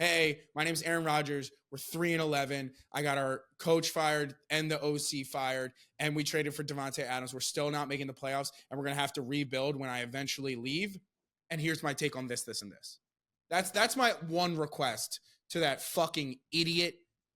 hey, my name's Aaron Rodgers. We're 3-11. I got our coach fired and the OC fired, and we traded for Devontae Adams. We're still not making the playoffs, and we're going to have to rebuild when I eventually leave. And here's my take on this, this, and this. That's my one request to that fucking idiot,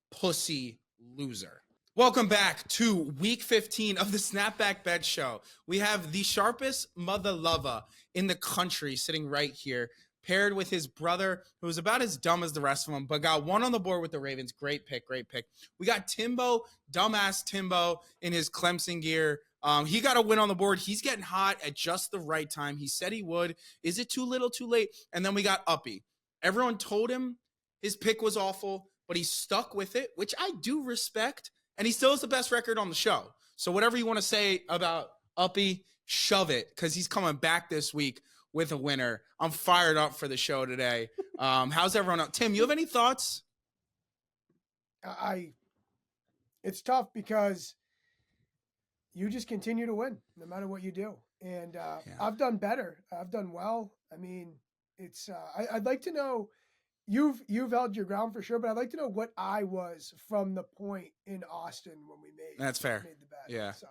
pussy loser. Welcome back to week 15 of the Snapback Bets show. We have the sharpest mother lover in the country sitting right here, paired with his brother, who was about as dumb as the rest of them, but got one on the board with the Ravens. Great pick, great pick. We got Timbo, dumbass Timbo, in his Clemson gear. He got a win on the board. He's getting hot at just the right time. He said he would. Is it too little, too late? And then we got Uppy. Everyone told him his pick was awful, but he stuck with it, which I do respect. And he still has the best record on the show. So whatever you want to say about Uppy, shove it, because he's coming back this week with a winner. I'm fired up for the show today. How's everyone else? Tim, you have any thoughts? It's tough because you just continue to win no matter what you do. And I've done better. I've done well. I mean, it's I'd like to know, you've held your ground for sure, but I'd like to know what I was from the point in Austin when we made That's fair. Made the bet. Yeah. So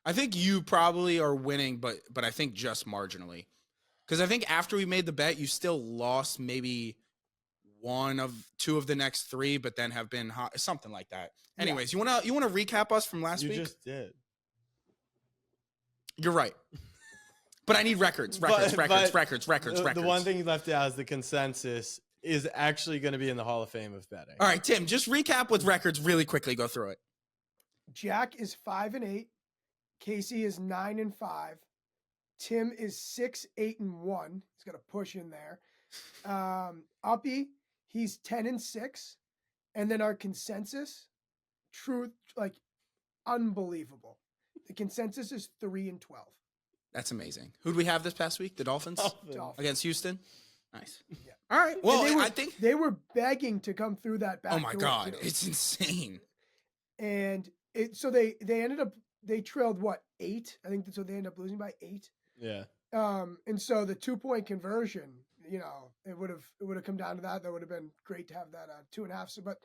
I think you probably are winning, but I think just marginally. Because I think after we made the bet, you still lost maybe one of two of the next three, but then have been hot, something like that. Anyways, you wanna recap us from last week? You just did. You're right. But I need records. The one thing you left out is the consensus is actually going to be in the Hall of Fame of betting. All right, Tim, just recap with records really quickly. Go through it. Jack is 5-8. Casey is 9-5. Tim is 6-8-1. He's got a push in there. Uppy, he's 10-6. And then our consensus, unbelievable. The consensus is 3-12. That's amazing. Who do we have this past week? The Dolphins? Against Houston? Nice. Yeah. All right. Well, I think they were begging to come through that back. Oh my God, it's insane. And they ended up, they trailed 8? I think so. They ended up losing by 8. Yeah. And so the 2-point conversion, it would have come down to that. That would have been great to have that 2.5. So, but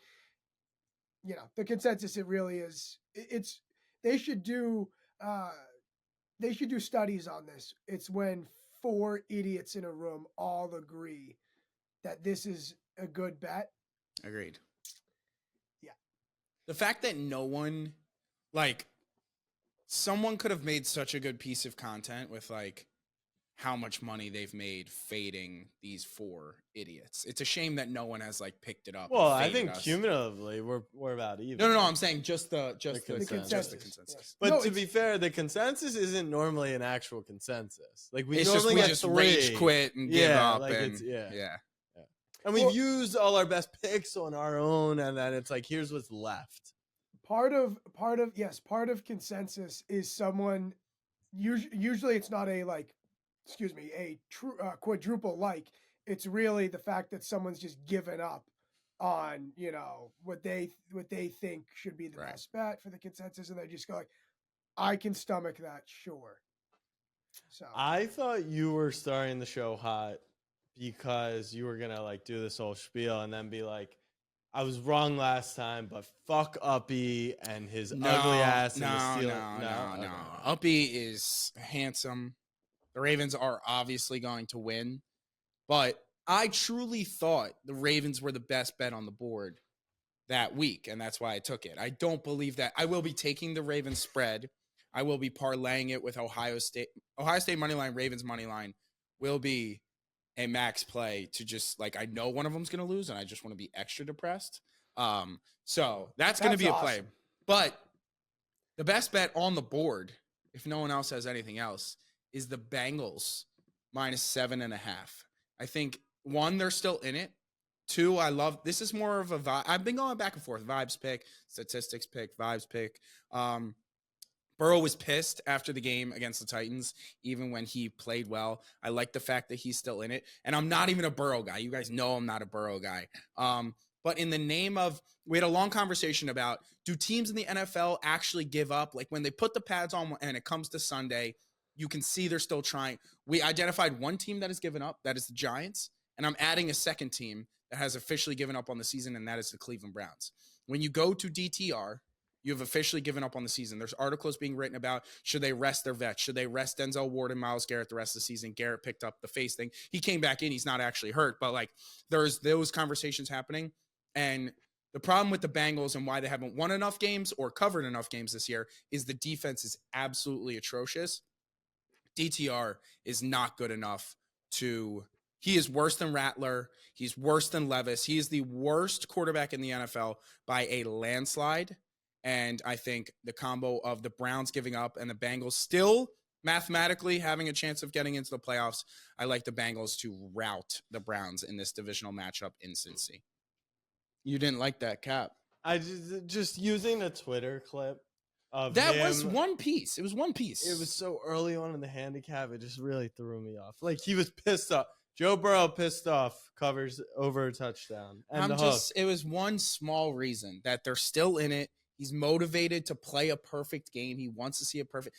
the consensus, it really is. They should do studies on this. It's when 4 idiots in a room all agree that this is a good bet. Agreed. Yeah. The fact that no one, someone could have made such a good piece of content with how much money they've made fading these 4 idiots. It's a shame that no one has picked it up. Well, I think cumulatively we're about even. No. I'm saying just the consensus. Yes. But to be fair, the consensus isn't normally an actual consensus. We it's normally just get 3. rage quit and give up. Yeah. And we've used all our best picks on our own, and then it's here's what's left. Part of consensus is someone. Usually, it's not a true quadruple. It's really the fact that someone's just given up on what they think should be the best bet for the consensus, and they just go I can stomach that, sure. So I thought you were starting the show hot because you were gonna do this whole spiel and then be I was wrong last time, but fuck Uppy and his ugly ass. No. Uppy is handsome. The Ravens are obviously going to win, but I truly thought the Ravens were the best bet on the board that week, and that's why I took it. I don't believe that. I will be taking the Ravens spread. I will be parlaying it with Ohio State. Ohio State money line, Ravens money line will be a max play to just I know one of them's going to lose, and I just want to be extra depressed. So that's going to be awesome. A play. But the best bet on the board, if no one else has anything else, is the Bengals -7.5. I think 1, they're still in it. 2, I love, this is more of a vibe. I've been going back and forth. Vibes pick, statistics pick, vibes pick. Burrow was pissed after the game against the Titans, even when he played well. I like the fact that he's still in it. And I'm not even a Burrow guy. You guys know I'm not a Burrow guy. But in the name of, we had a long conversation about, do teams in the NFL actually give up? When they put the pads on and it comes to Sunday, you can see they're still trying. We identified one team that has given up. That is the Giants. And I'm adding a second team that has officially given up on the season, and that is the Cleveland Browns. When you go to DTR, you have officially given up on the season. There's articles being written about should they rest their vets? Should they rest Denzel Ward and Myles Garrett the rest of the season? Garrett picked up the face thing. He came back in. He's not actually hurt, but like there's those conversations happening. And the problem with the Bengals and why they haven't won enough games or covered enough games this year is the defense is absolutely atrocious. DTR is not good enough to – he is worse than Rattler. He's worse than Levis. He is the worst quarterback in the NFL by a landslide. And I think the combo of the Browns giving up and the Bengals still mathematically having a chance of getting into the playoffs, I like the Bengals to rout the Browns in this divisional matchup in Cincy. You didn't like that, Cap. I just using a Twitter clip of that him, was one piece. It was one piece. It was so early on in the handicap. It just really threw me off. Like he was pissed off. Joe Burrow pissed off, covers over a touchdown. And it was one small reason that they're still in it. He's motivated to play a perfect game. He wants to see a perfect.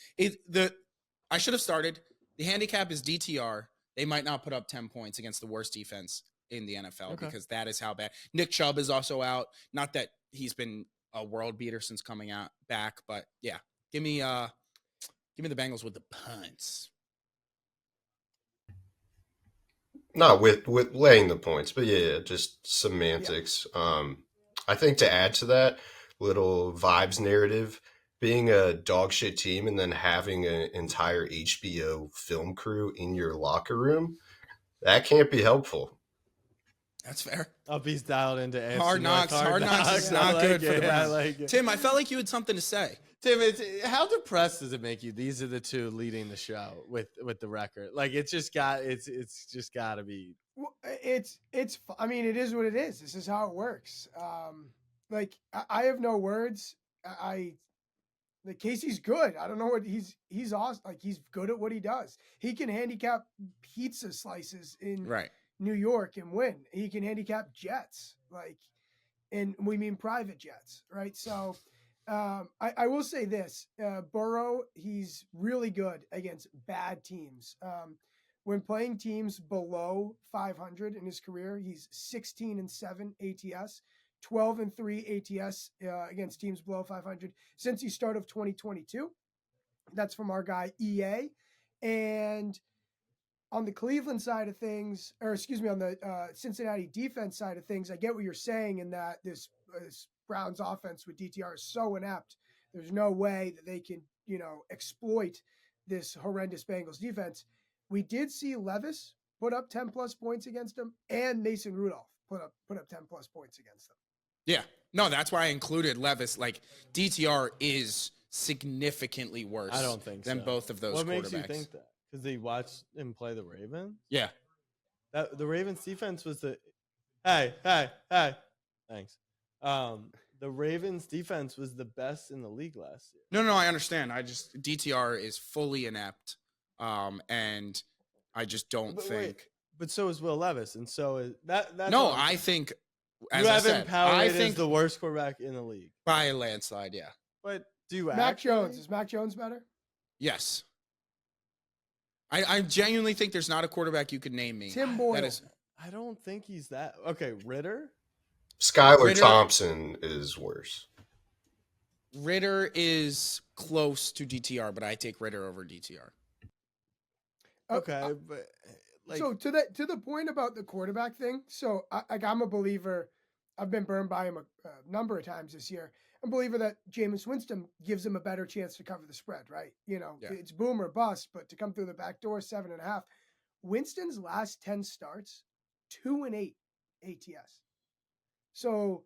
I should have started. The handicap is DTR. They might not put up 10 points against the worst defense in the NFL because that is how bad. Nick Chubb is also out. Not that he's been a world beater since coming out back, but yeah, give me the Bengals with the punts. Not with laying the points, but yeah, just semantics. Yeah. I think to add to that little vibes narrative, being a dog shit team and then having an entire HBO film crew in your locker room, that can't be helpful. That's fair. Uppy's dialed into AFC Hard Knocks. Hard Knocks is not good for the Browns. Tim, I felt like you had something to say. Tim, how depressed does it make you? These are the two leading the show with the record. Like it's just got to be. Well, I mean, it is what it is. This is how it works. Like I have no words. Like Casey's good. I don't know what he's awesome. Like he's good at what he does. He can handicap pizza slices in New York and win. He can handicap jets, and we mean private jets, right? So I will say this, Burrow, he's really good against bad teams. When playing teams below 500 in his career, he's 16-7 ATS, 12-3 ATS against teams below 500 since the start of 2022. That's from our guy EA. And on the Cleveland side of things, on the Cincinnati defense side of things, I get what you're saying in that this Browns offense with DTR is so inept. There's no way that they can, exploit this horrendous Bengals defense. We did see Levis put up 10 plus points against them, and Mason Rudolph put up 10 plus points against them. Yeah. No, that's why I included Levis. Like DTR is significantly worse. I don't think than both of those quarterbacks. What makes you think that? Because they watched him play the Ravens? Yeah. The Ravens defense was hey. Thanks. The Ravens defense was the best in the league last year. No, I understand. DTR is fully inept. And I just don't think. But so is Will Levis, and so is that. No, I think. As I said, I think the worst quarterback in the league by a landslide. Yeah. But do you Mac Jones? Is Mac Jones better? Yes. I genuinely think there's not a quarterback you could name me. Tim Boyle. I don't think he's that. Okay, Ritter. Skylar Thompson is worse. Ritter is close to DTR, but I take Ritter over DTR. Okay, but so to the point about the quarterback thing. So I'm a believer. I've been burned by him a number of times this year. I'm a believer that Jameis Winston gives him a better chance to cover the spread, right? It's boom or bust, but to come through the back door, 7.5. Winston's last 10 starts, 2-8 ATS. So,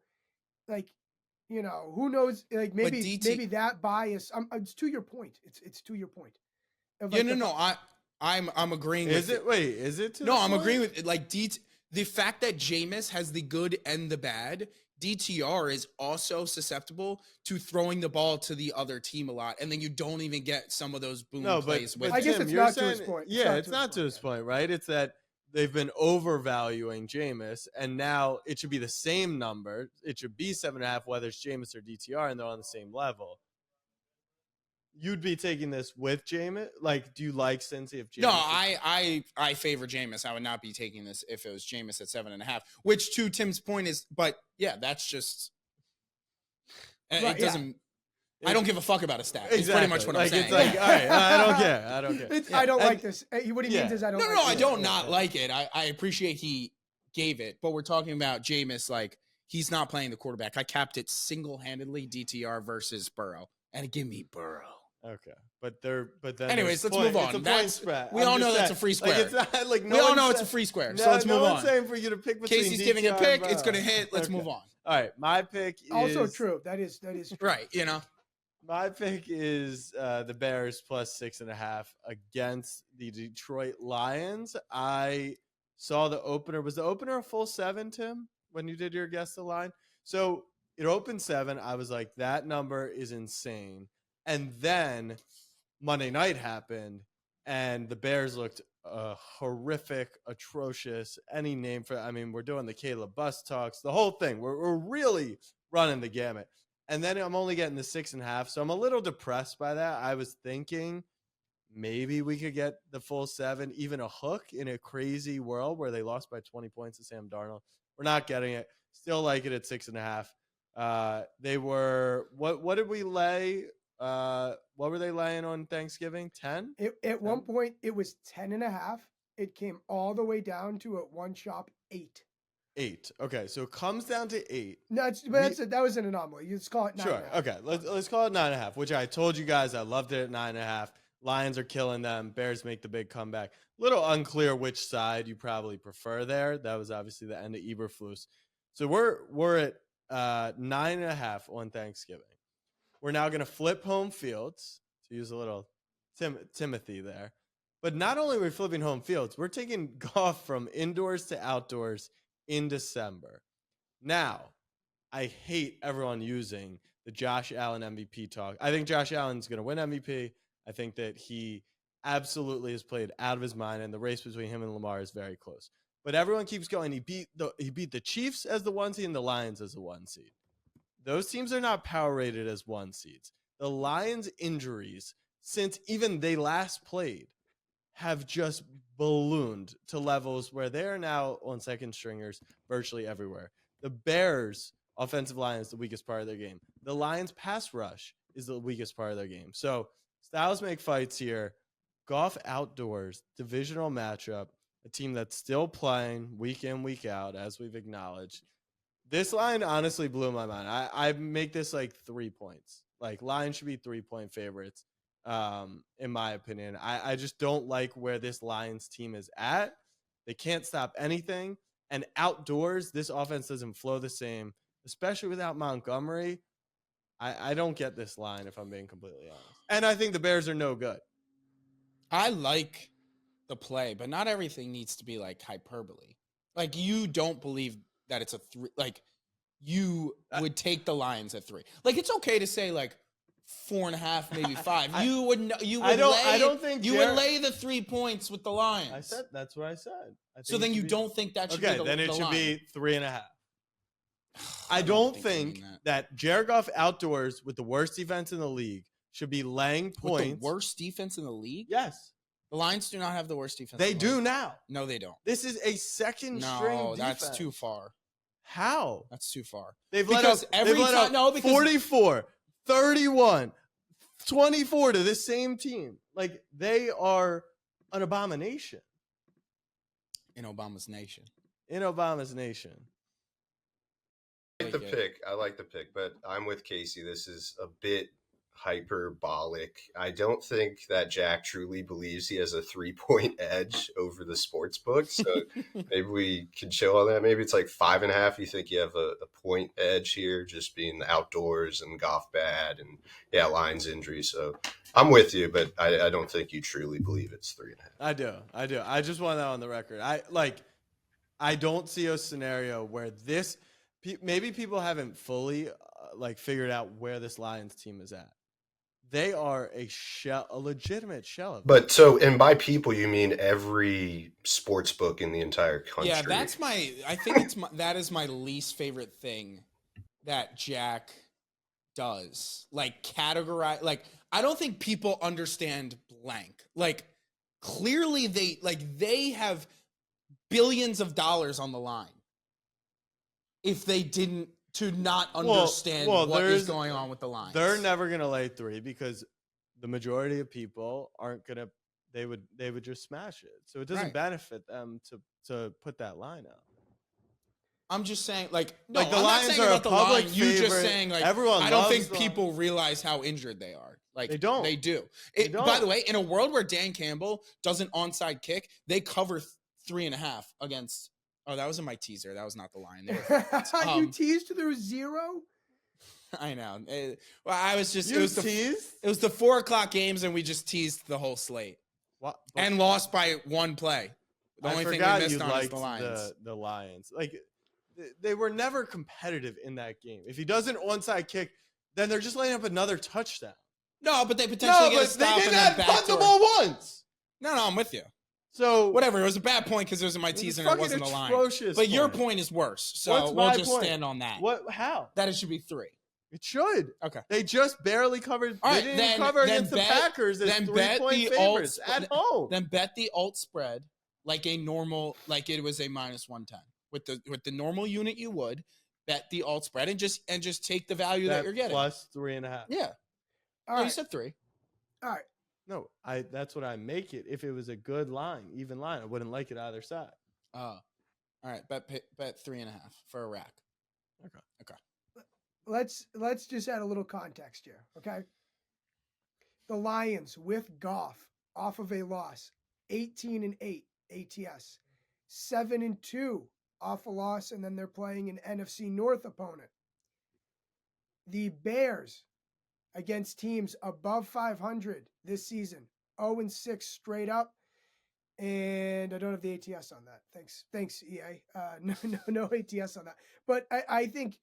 who knows? Like maybe that bias. It's to your point. It's to your point. I'm agreeing with it. Wait, is it? I'm agreeing with it. The fact that Jameis has the good and the bad, DTR is also susceptible to throwing the ball to the other team a lot, and then you don't even get some of those boom plays. But I guess it's not to his point. Yeah, it's not to his point, right? It's that they've been overvaluing Jameis, and now it should be the same number. It should be 7.5, whether it's Jameis or DTR, and they're on the same level. you'd be taking this with Jameis? Like, do you like Cincy if Jameis? No, I favor Jameis. I would not be taking this if it was Jameis at 7.5. Which, to Tim's point, is, but yeah, that's just it doesn't. I don't give a fuck about a stat. It's pretty much what I'm saying. It's like, all right, I don't care. I don't care. I don't like this. What he means is I don't. No, I don't not like it. I appreciate he gave it, but we're talking about Jameis. Like, he's not playing the quarterback. I capped it single-handedly, DTR versus Burrow, and give me Burrow. Okay, but then. Anyways, let's move on. It's a point spread. We all know that's a free square. Like, it's not, like, we all know it's a free square. So let's move on. No one's saying for you to pick between Casey's giving a DTR pick. and It's going to Burrow. hit. Let's move on. All right, my pick is Also true. That is true. Right, My pick is the Bears plus 6.5 against the Detroit Lions. I saw the opener. Was the opener a full 7, Tim, when you did your guess the line? So it opened 7. I was like, that number is insane. And then Monday night happened, and the Bears looked horrific, atrocious. Any name for it. I mean, we're doing the Caleb Bus talks, the whole thing. We're really running the gamut. And then I'm only getting the 6.5, so I'm a little depressed by that. I was thinking maybe we could get the full 7, even a hook in a crazy world where they lost by 20 points to Sam Darnold. We're not getting it. Still like it at 6.5. They were what did we lay? What were they laying on Thanksgiving? 10? At one point, it was 10.5. It came all the way down to at one shop 8. 8. Okay, so it comes down to 8. No, that was an anomaly. You just call it 9.5. Sure. Okay, let's call it 9.5. Which I told you guys I loved it at 9.5. Lions are killing them. Bears make the big comeback. Little unclear which side you probably prefer there. That was obviously the end of Eberflus. So we're at 9.5 on Thanksgiving. We're now going to flip home fields, to use a little Timothy there. But not only are we flipping home fields, we're taking golf from indoors to outdoors in December. Now, I hate everyone using the Josh Allen MVP talk. I think Josh Allen's going to win MVP. I think that he absolutely has played out of his mind, and the race between him and Lamar is very close. But everyone keeps going. He beat the Chiefs as the 1 seed and the Lions as the 1 seed. Those teams are not power rated as 1 seeds. The Lions' injuries, since even they last played, have just ballooned to levels where they are now on second stringers virtually everywhere. The Bears' offensive line is the weakest part of their game. The Lions' pass rush is the weakest part of their game. So styles make fights here. Golf outdoors, divisional matchup, a team that's still playing week in, week out, as we've acknowledged. This line honestly blew my mind. I make this like 3 points. Like, Lions should be 3-point favorites. In my opinion, I just don't like where this Lions team is at. They can't stop anything. And outdoors, this offense doesn't flow the same, especially without Montgomery. I don't get this line, if I'm being completely honest. And I think the Bears are no good. I like the play, but not everything needs to be like hyperbole. Like, you don't believe that it's a 3. Like, you would take the Lions at 3. Like, it's okay to say like 4.5, maybe 5. I don't think you would lay the 3 points with the Lions. I said that's what I said. So then you don't think that should be the then it should line. be 3.5. I don't think that Jared Goff outdoors with the worst defense in the league should be laying points. With the worst defense in the league? Yes. The Lions do not have the worst defense. They do now. No, they don't. This is a second string defense. No, that's too far. How? That's too far. They've let up 44, 31, 24 to this same team. Like, they are an abomination. In Obama's nation. In Obama's nation. I like the pick, but I'm with Casey. This is a bit hyperbolic. I don't think that Jack truly believes he has a 3-point edge over the sports book. So maybe we can chill on that. Maybe it's like 5.5. You think you have a point edge here, just being outdoors and Goff bad and Lions injury. So I'm with you, but I don't think you truly believe it's 3.5. I do. I just want that on the record. I don't see a scenario where this. Maybe people haven't fully figured out where this Lions team is at. They are a legitimate shell of. But so, and by people you mean every sports book in the entire country. Yeah, I think that is my least favorite thing that Jack does. Like categorize, like I don't think people understand blank. Like clearly they have billions of dollars on the line. If they didn't to not understand what is going on with the lines. They're never going to lay 3 because the majority of people aren't going to they would just smash it. So it doesn't benefit them to put that line out. I'm just saying, like the I'm Lions not saying are about the public line. You just favorite. saying like Everyone I don't loves think the people Lions. realize how injured they are. Like They don't. They do. They don't. By the way, in a world where Dan Campbell does an onside kick, they cover 3.5 against. Oh, that was in my teaser. That was not the line. You teased there was 0. I know. Well, I was just. You It was the 4:00 games, and we just teased the whole slate and lost by 1 play. The only thing we missed on is the Lions. The Lions, like they were never competitive in that game. If he does an onside kick, then they're just laying up another touchdown. No, but they potentially get a stop they and did then not punt the ball once. No, I'm with you. So whatever, it was a bad point because it was in my teaser and it wasn't the line. But your point is worse, so we'll just stand on that. How? That it should be 3. It should. Okay. They just barely covered. All right, they didn't cover against the Packers as 3-point favorites at home. Then bet the alt spread like a normal, like it was a -110 with the normal unit. You would bet the alt spread and just take the value that you're getting plus 3.5. Yeah. All right. You said 3. All right. No, that's what I make it. If it was a good line, even line, I wouldn't like it either side. All right. Bet 3.5 for a rack. Okay. Let's just add a little context here, okay? The Lions with Goff off of a loss, 18-8 ATS, 7-2 off a loss, and then they're playing an NFC North opponent. The Bears against teams above 500 this season, 0-6 straight up, and I don't have the ATS on that. Thanks EA. No ATS on that. But I think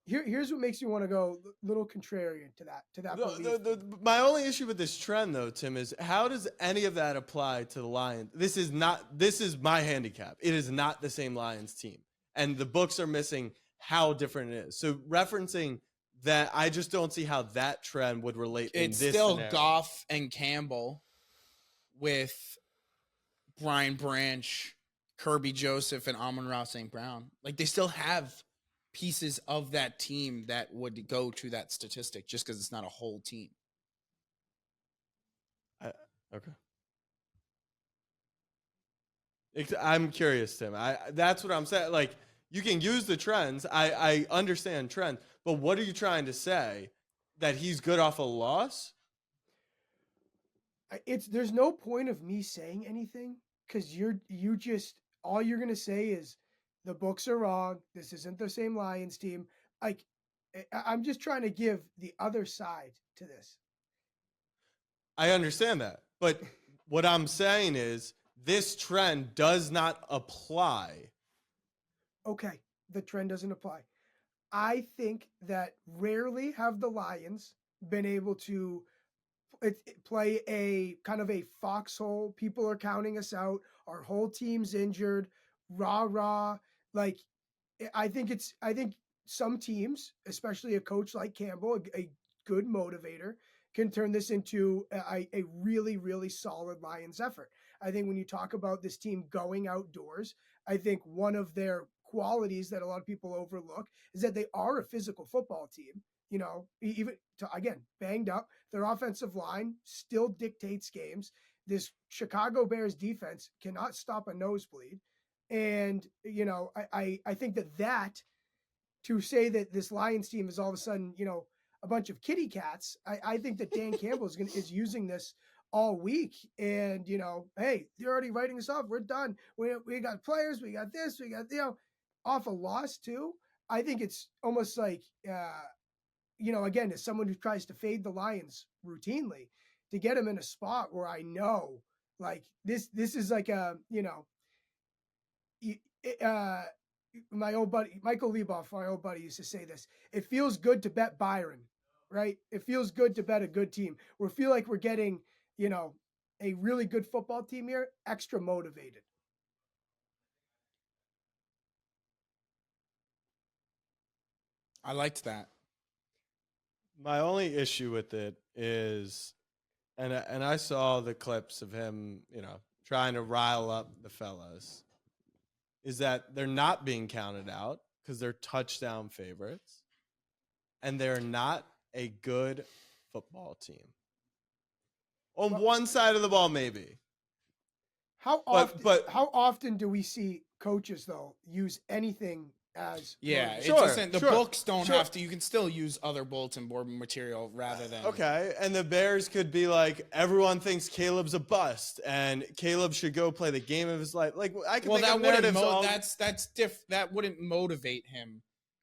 here's what makes me want to go a little contrarian to that belief. My only issue with this trend, though, Tim, is how does any of that apply to the Lions? This is my handicap. It is not the same Lions team, and the books are missing how different it is. So referencing that, I just don't see how that trend would relate in this It's still scenario. Goff and Campbell with Brian Branch, Kirby Joseph, and Amon-Ra St. Brown. Like, they still have pieces of that team that would go to that statistic just because it's not a whole team. Okay. I'm curious, Tim. That's what I'm saying. Like, you can use the trends. I understand trends, but what are you trying to say? That he's good off a loss? There's no point of me saying anything because all you're gonna say is the books are wrong. This isn't the same Lions team. Like, I'm just trying to give the other side to this. I understand that, but what I'm saying is this trend does not apply. Okay, the trend doesn't apply. I think that rarely have the Lions been able to play a kind of a foxhole. People are counting us out. Our whole team's injured. Rah. Like, I think some teams, especially a coach like Campbell, a good motivator, can turn this into a really, really solid Lions effort. I think when you talk about this team going outdoors, I think one of their qualities that a lot of people overlook is that they are a physical football team. You know, even again, banged up, their offensive line still dictates games. This Chicago Bears defense cannot stop a nosebleed. And, you know, I think that to say that this Lions team is all of a sudden, you know, a bunch of kitty cats, I think that Dan Campbell is using this all week. And, you know, hey, they're already writing us off. We're done. We got players. We got this. We got, you know, off a loss too. I think it's almost like, you know, again, as someone who tries to fade the Lions routinely, to get them in a spot where I know, like, this is like a, you know, my old buddy, Michael Leboff, my old buddy, used to say this. It feels good to bet Byron, right? It feels good to bet a good team. We feel like we're getting, you know, a really good football team here, extra motivated. I liked that. My only issue with it is, and I saw the clips of him, trying to rile up the fellas, is that they're not being counted out because they're touchdown favorites, and they're not a good football team. On one side of the ball, maybe. How often do we see coaches though use anything as it Sure, doesn't. The sure, books don't sure. have to. You can still use other bulletin board material rather than. Okay, and the Bears could be like, everyone thinks Caleb's a bust, and Caleb should go play the game of his life. Like, I could Well, make that up wouldn't. narratives. That wouldn't motivate him,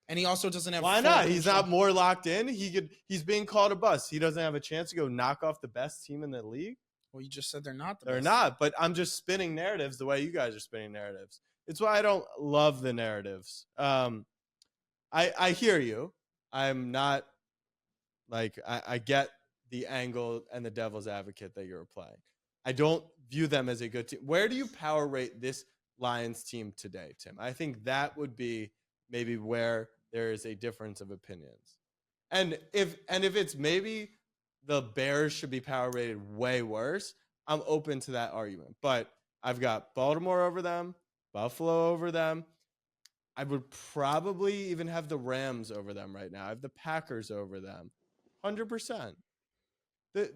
and he also doesn't have. Why full not? He's control. not more locked in. He's being called a bust. He doesn't have a chance to go knock off the best team in the league. Well, you just said they're not. They're not, but I'm just spinning narratives the way you guys are spinning narratives. It's why I don't love the narratives. I hear you. I'm not like I get the angle and the devil's advocate that you're playing. I don't view them as a good team. Where do you power rate this Lions team today, Tim? I think that would be maybe where there is a difference of opinions. And if it's maybe the Bears should be power rated way worse, I'm open to that argument. But I've got Baltimore over them, Buffalo over them. I would probably even have the Rams over them right now. I have the Packers over them. 100%. You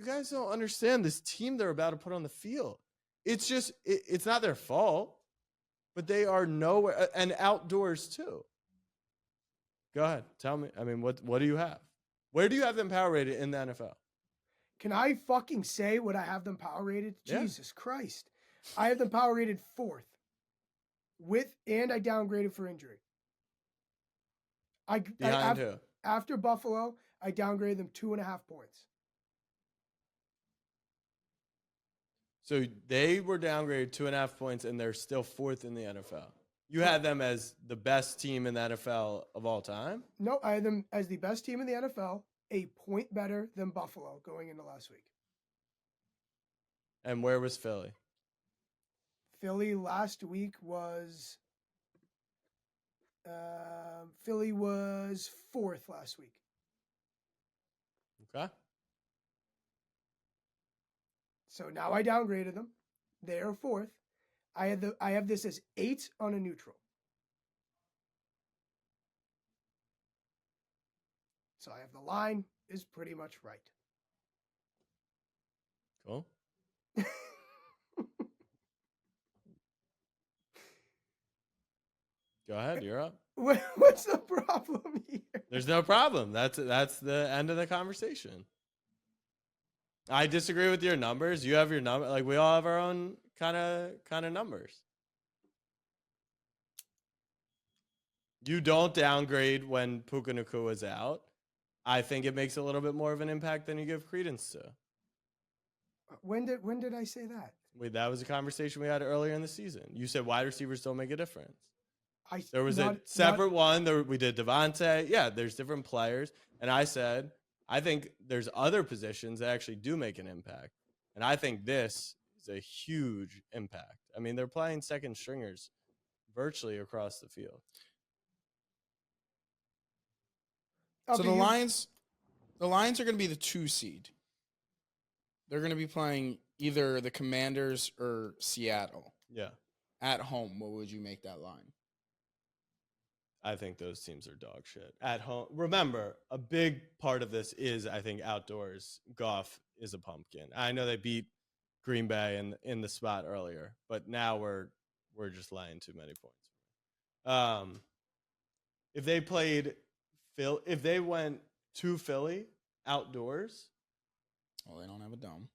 guys don't understand this team they're about to put on the field. It's just, it's not their fault, but they are nowhere, and outdoors too. Go ahead. Tell me. I mean, what do you have? Where do you have them power rated in the NFL? Can I fucking say what I have them power rated? Yeah. Jesus Christ. I have them power rated 4th. And I downgraded for injury. Behind who? After Buffalo, I downgraded them 2.5 points. So they were downgraded 2.5 points, and they're still 4th in the NFL. You had them as the best team in the NFL of all time? No, I had them as the best team in the NFL, a point better than Buffalo going into last week. And where was Philly? Philly last week was Philly was 4th last week. Okay. So now I downgraded them. They are 4th. I have this as 8 on a neutral. So I have the line is pretty much right. Cool. Go ahead, you're up. What's the problem here? There's no problem. That's the end of the conversation. I disagree with your numbers. You have your number. Like, we all have our own kind of numbers. You don't downgrade when Puka Nacua is out. I think it makes a little bit more of an impact than you give credence to. When did I say that? That was a conversation we had earlier in the season. You said wide receivers don't make a difference. There was a separate one. We did Devontae. Yeah, there's different players. And I said, I think there's other positions that actually do make an impact. And I think this is a huge impact. I mean, they're playing second stringers virtually across the field. So the Lions are going to be the 2 seed. They're going to be playing either the Commanders or Seattle. Yeah. At home, what would you make that line? I think those teams are dog shit. At home, remember, a big part of this is, I think, outdoors. Goff is a pumpkin. I know they beat Green Bay in the spot earlier, but now we're just laying too many points. If they played if they went to Philly outdoors, well, they don't have a dome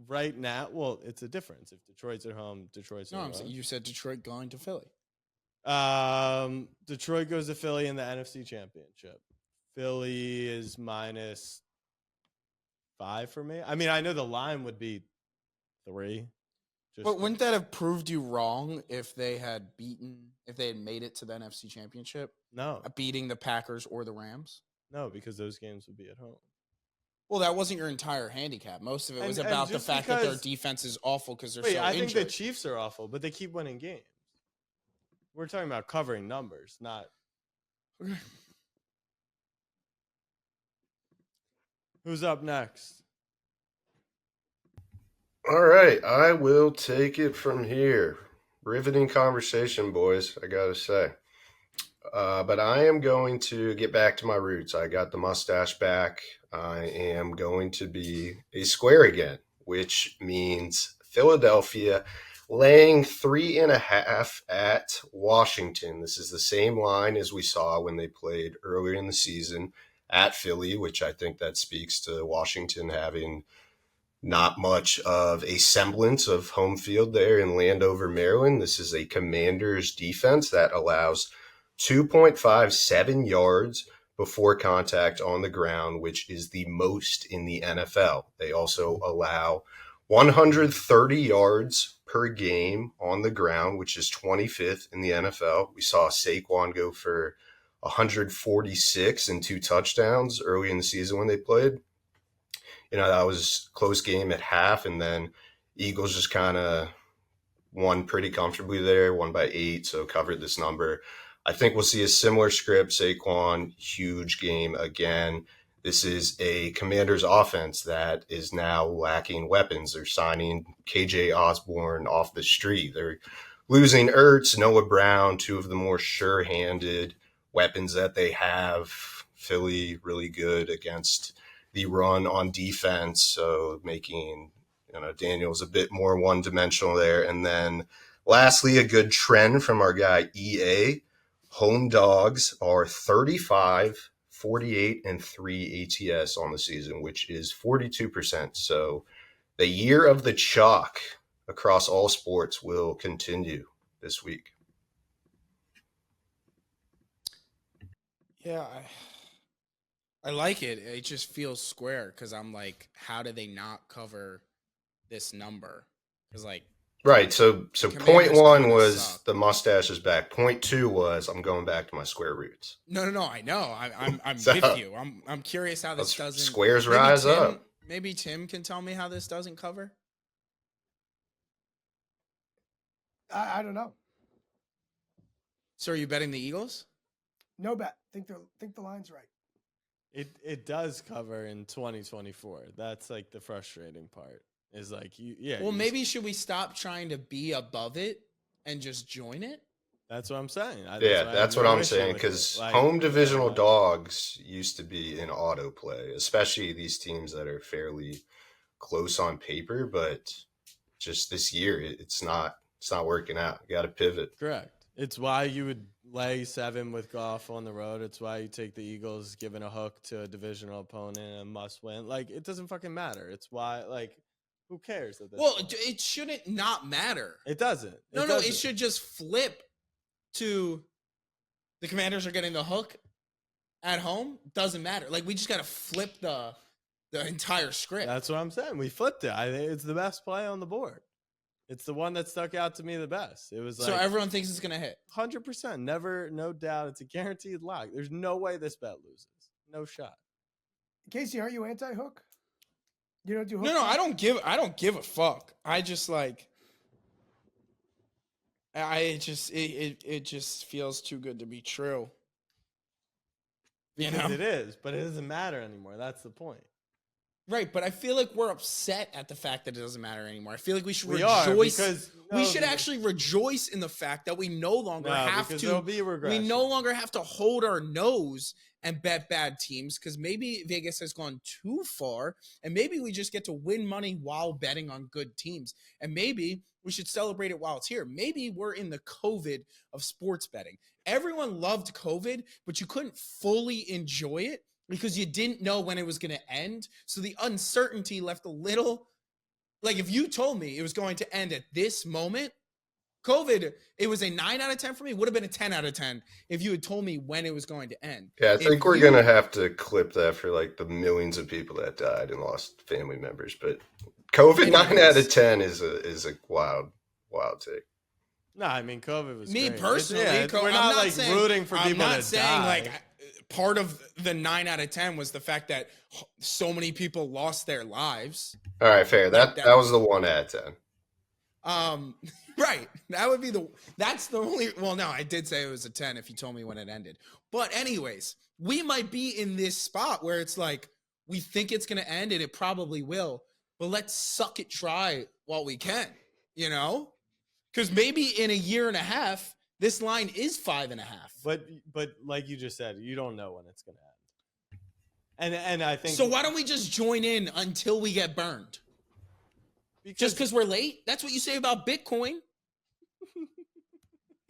right now. Well, it's a difference. If Detroit's at home, Detroit's at home. No, you said Detroit going to Philly. Detroit goes to Philly in the NFC Championship. Philly is -5 for me. I mean, I know the line would be 3. But wouldn't that have proved you wrong if they had made it to the NFC Championship? No. Beating the Packers or the Rams? No, because those games would be at home. Well, that wasn't your entire handicap. Most of it was about the fact that their defense is awful because they're so injured. I think the Chiefs are awful, but they keep winning games. We're talking about covering numbers, not. Who's up next? All right, I will take it from here. Riveting conversation, boys, I gotta say. But I am going to get back to my roots. I got the mustache back. I am going to be a square again, which means Philadelphia laying 3.5 at Washington. This is the same line as we saw when they played earlier in the season at Philly, which I think that speaks to Washington having not much of a semblance of home field there in Landover, Maryland. This is a Commanders defense that allows 2.57 yards before contact on the ground, which is the most in the NFL. They also allow 130 yards per game on the ground, which is 25th in the NFL. We saw Saquon go for 146 and 2 touchdowns early in the season when they played. That was a close game at half, and then Eagles just kind of won pretty comfortably there, won by 8, so covered this number. I think we'll see a similar script. Saquon, huge game again. This is a Commanders offense that is now lacking weapons. They're signing KJ Osborne off the street. They're losing Ertz, Noah Brown, 2 of the more sure-handed weapons that they have. Philly really good against the run on defense, so making Daniels a bit more one-dimensional there. And then lastly, a good trend from our guy EA. Home dogs are 35, 48, and 3 ATS on the season, which is 42%. So the year of the chalk across all sports will continue this week. Yeah, I like it. It just feels square because I'm like, how do they not cover this number? Because right. So Commanders point 1 kinda was suck. the mustache is back. Point 2 was I'm going back to my square roots. No. I know. I'm So, with you. I'm curious how this let's doesn't. squares maybe rise Tim, up. Maybe Tim can tell me how this doesn't cover. I don't know. So are you betting the Eagles? No bet. Think the line's right. It does cover in 2024. That's like the frustrating part. Is like Well, maybe should we stop trying to be above it and just join it? That's what I'm saying. That's what I'm saying, because home divisional dogs used to be in autoplay, especially these teams that are fairly close on paper, but just this year it's not working out. You got to pivot. Correct. It's why you would lay 7 with Goff on the road. It's why you take the Eagles giving a hook to a divisional opponent and must win. Like, it doesn't fucking matter. It's why, who cares? Well, it shouldn't not matter. It doesn't. No, it should just flip to the Commanders are getting the hook at home. Doesn't matter. We just got to flip the entire script. That's what I'm saying. We flipped it. I think it's the best play on the board. It's the one that stuck out to me the best. It was so everyone thinks it's going to hit. 100%. Never, no doubt. It's a guaranteed lock. There's no way this bet loses. No shot. Casey, aren't you anti-hook? You don't do hook? No, I don't give a fuck. I just it just feels too good to be true. Because it is, but it doesn't matter anymore. That's the point. Right, but I feel like we're upset at the fact that it doesn't matter anymore. I feel like we should actually rejoice in the fact that we no longer have to. We no longer have to hold our nose and bet bad teams because maybe Vegas has gone too far, and maybe we just get to win money while betting on good teams, and maybe we should celebrate it while it's here. Maybe we're in the COVID of sports betting. Everyone loved COVID, but you couldn't fully enjoy it because you didn't know when it was going to end. So the uncertainty left a little, if you told me it was going to end at this moment, COVID, it was a 9 out of 10 for me. It would have been a 10 out of 10 if you had told me when it was going to end. Yeah, I think we're going to have to clip that for the millions of people that died and lost family members. But COVID 9 out of 10 is a wild take. No, I mean, COVID was me great. personally. We're not rooting for people to die. Part of the 9 out of 10 was the fact that so many people lost their lives. All right, fair. That was the 1 out of 10. Right. That's the only, well, no, I did say it was a 10 if you told me when it ended. But anyways, we might be in this spot where it's We think it's going to end, and it probably will. But let's suck it dry while we can, you know? Because maybe in a year and a half, this line is 5.5. But like you just said, you don't know when it's going to end. And I think so. Why don't we just join in until we get burned? Just because we're late? That's what you say about Bitcoin.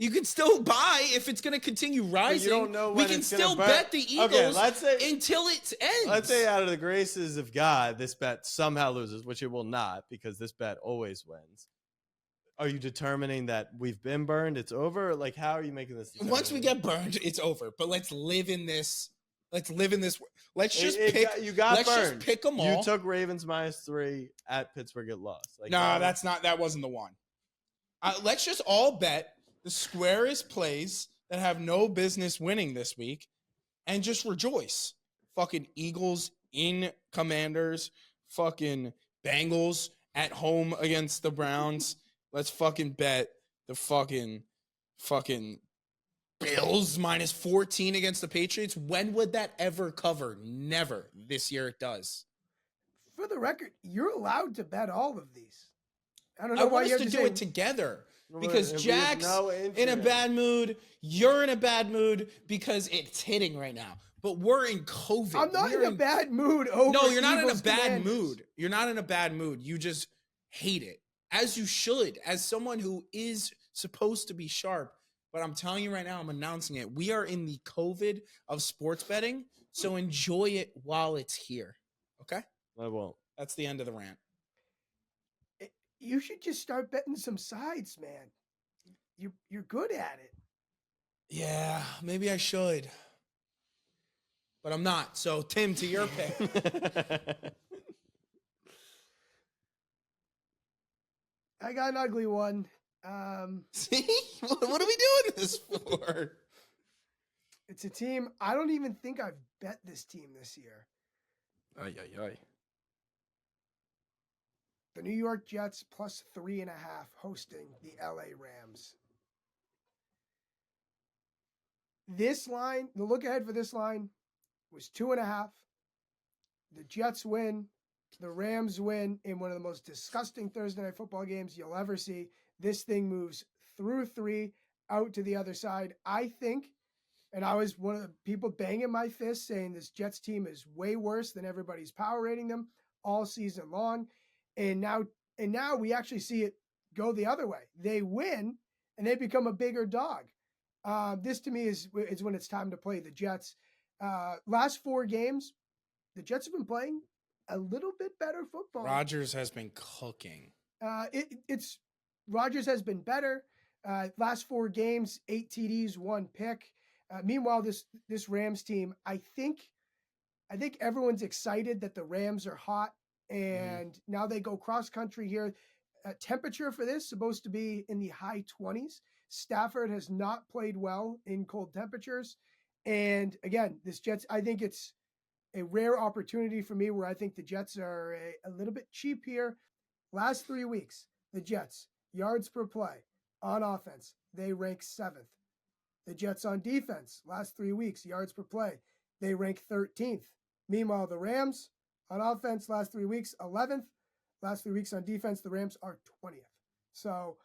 You can still buy if it's going to continue rising. You don't know when we can it's still burn. bet the Eagles until it ends. Let's say out of the graces of God, this bet somehow loses, which it will not, because this bet always wins. Are you determining that we've been burned? It's over? Like, how are you making this decision? Once we get burned, it's over. But let's live in this. Let's just pick. You got let's burned. Just pick them all. You took Ravens -3 at Pittsburgh. It lost. Like, no, that's not. That wasn't the one. Let's just all bet the squarest plays that have no business winning this week and just rejoice. Fucking Eagles in Commanders. Fucking Bengals at home against the Browns. Let's fucking bet the fucking Bills -14 against the Patriots. When would that ever cover? Never. This year it does. For the record, you're allowed to bet all of these. I don't know why you have to to do it together. Because Jack's no in a bad mood, you're in a bad mood because it's hitting right now. But we're in COVID. I'm not in a bad mood over No, you're not Eagles in a bad Commanders. mood. You're not in a bad mood. You just hate it. As you should, as someone who is supposed to be sharp. But I'm telling you right now, I'm announcing it. We are in the COVID of sports betting, so enjoy it while it's here. Okay? I won't. That's the end of the rant. You should just start betting some sides, man. You're good at it. Yeah, maybe I should. But I'm not. So, Tim, to your pick. I got an ugly one. See? What are we doing this for? It's a team. I don't even think I've bet this team this year. Ay. The New York Jets +3.5 hosting the LA Rams. This line, the look ahead for this line was 2.5. The Jets win. The Rams win in one of the most disgusting Thursday night football games you'll ever see. This thing moves through 3 out to the other side. I think, and I was one of the people banging my fist saying this Jets team is way worse than everybody's power rating them all season long. And now we actually see it go the other way. They win and they become a bigger dog. This to me is when it's time to play the Jets. Last 4 games, the Jets have been playing a little bit better football. Rodgers has been cooking. Rodgers has been better. Last 4 games, 8 TDs, 1 pick. Meanwhile, this Rams team, I think everyone's excited that the Rams are hot, and now they go cross country here. Temperature for this supposed to be in the high 20s. Stafford has not played well in cold temperatures, and again, this Jets, I think it's a rare opportunity for me where I think the Jets are a little bit cheap here. Last 3 weeks, the Jets, yards per play on offense, they rank 7th. The Jets on defense, last 3 weeks, yards per play, they rank 13th. Meanwhile, the Rams on offense, last 3 weeks, 11th. Last 3 weeks on defense, the Rams are 20th. So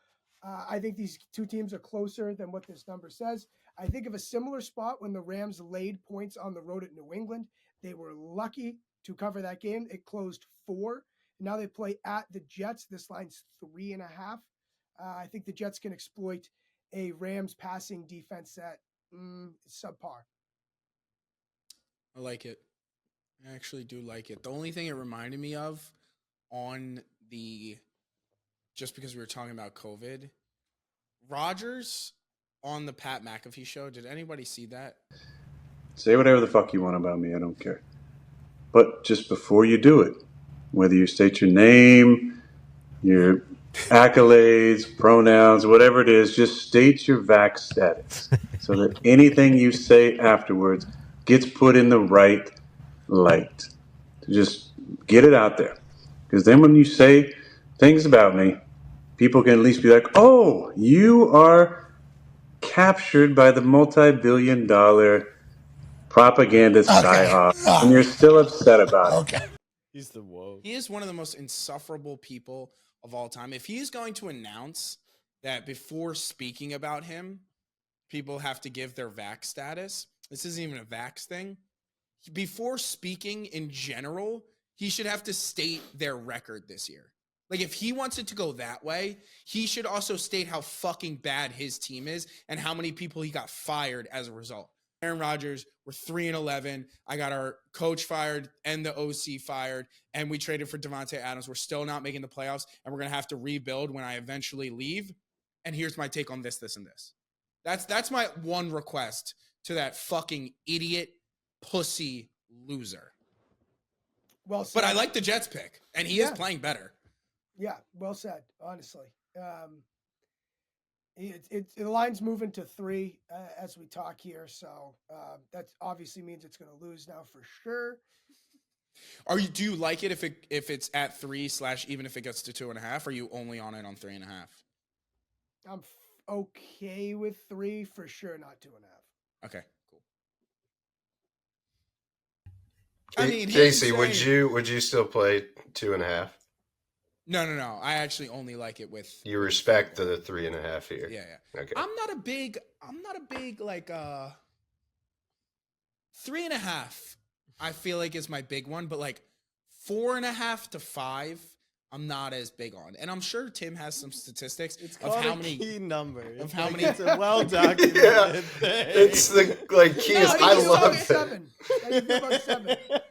I think these two teams are closer than what this number says. I think of a similar spot when the Rams laid points on the road at New England. They were lucky to cover that game. It closed 4. Now they play at the Jets. This line's 3.5. I think the Jets can exploit a Rams passing defense at subpar. I like it. I actually do like it. The only thing it reminded me of just because we were talking about COVID, Rodgers on the Pat McAfee show. Did anybody see that? Say whatever the fuck you want about me. I don't care. But just before you do it, whether you state your name, your accolades, pronouns, whatever it is, just state your vax status so that anything you say afterwards gets put in the right light. Just get it out there. Because then when you say things about me, people can at least be like, oh, you are captured by the multi-billion-dollar propaganda psyop, and you're still upset about it. Okay. He's the woke. He is one of the most insufferable people of all time. If he's going to announce that before speaking about him, people have to give their vax status, this isn't even a vax thing. Before speaking in general, he should have to state their record this year. Like, if he wants it to go that way, he should also state how fucking bad his team is and how many people he got fired as a result. Aaron Rodgers, we're 3-11. I got our coach fired and the OC fired, and we traded for Davante Adams. We're still not making the playoffs, and we're going to have to rebuild when I eventually leave. And here's my take on this, this, and this. That's my one request to that fucking idiot, pussy loser. Well said. But I like the Jets pick, and he is playing better. Yeah, well said, honestly. The line's moving to 3 as we talk here, so that obviously means it's going to lose now for sure. Do you like it if it's at 3 / even if it gets to 2.5? Are you only on it on 3.5? I'm okay with 3 for sure, not 2.5. Okay, cool. I mean, Casey, would you still play 2.5? No. I actually only like it with. You respect the 3.5 here. Yeah. Okay. I'm not a big like 3.5. I feel like is my big one, but like 4.5 to 5, I'm not as big on. And I'm sure Tim has some statistics Of how many key number. of how many. It's a well documented thing. It's the key is I love that. 7.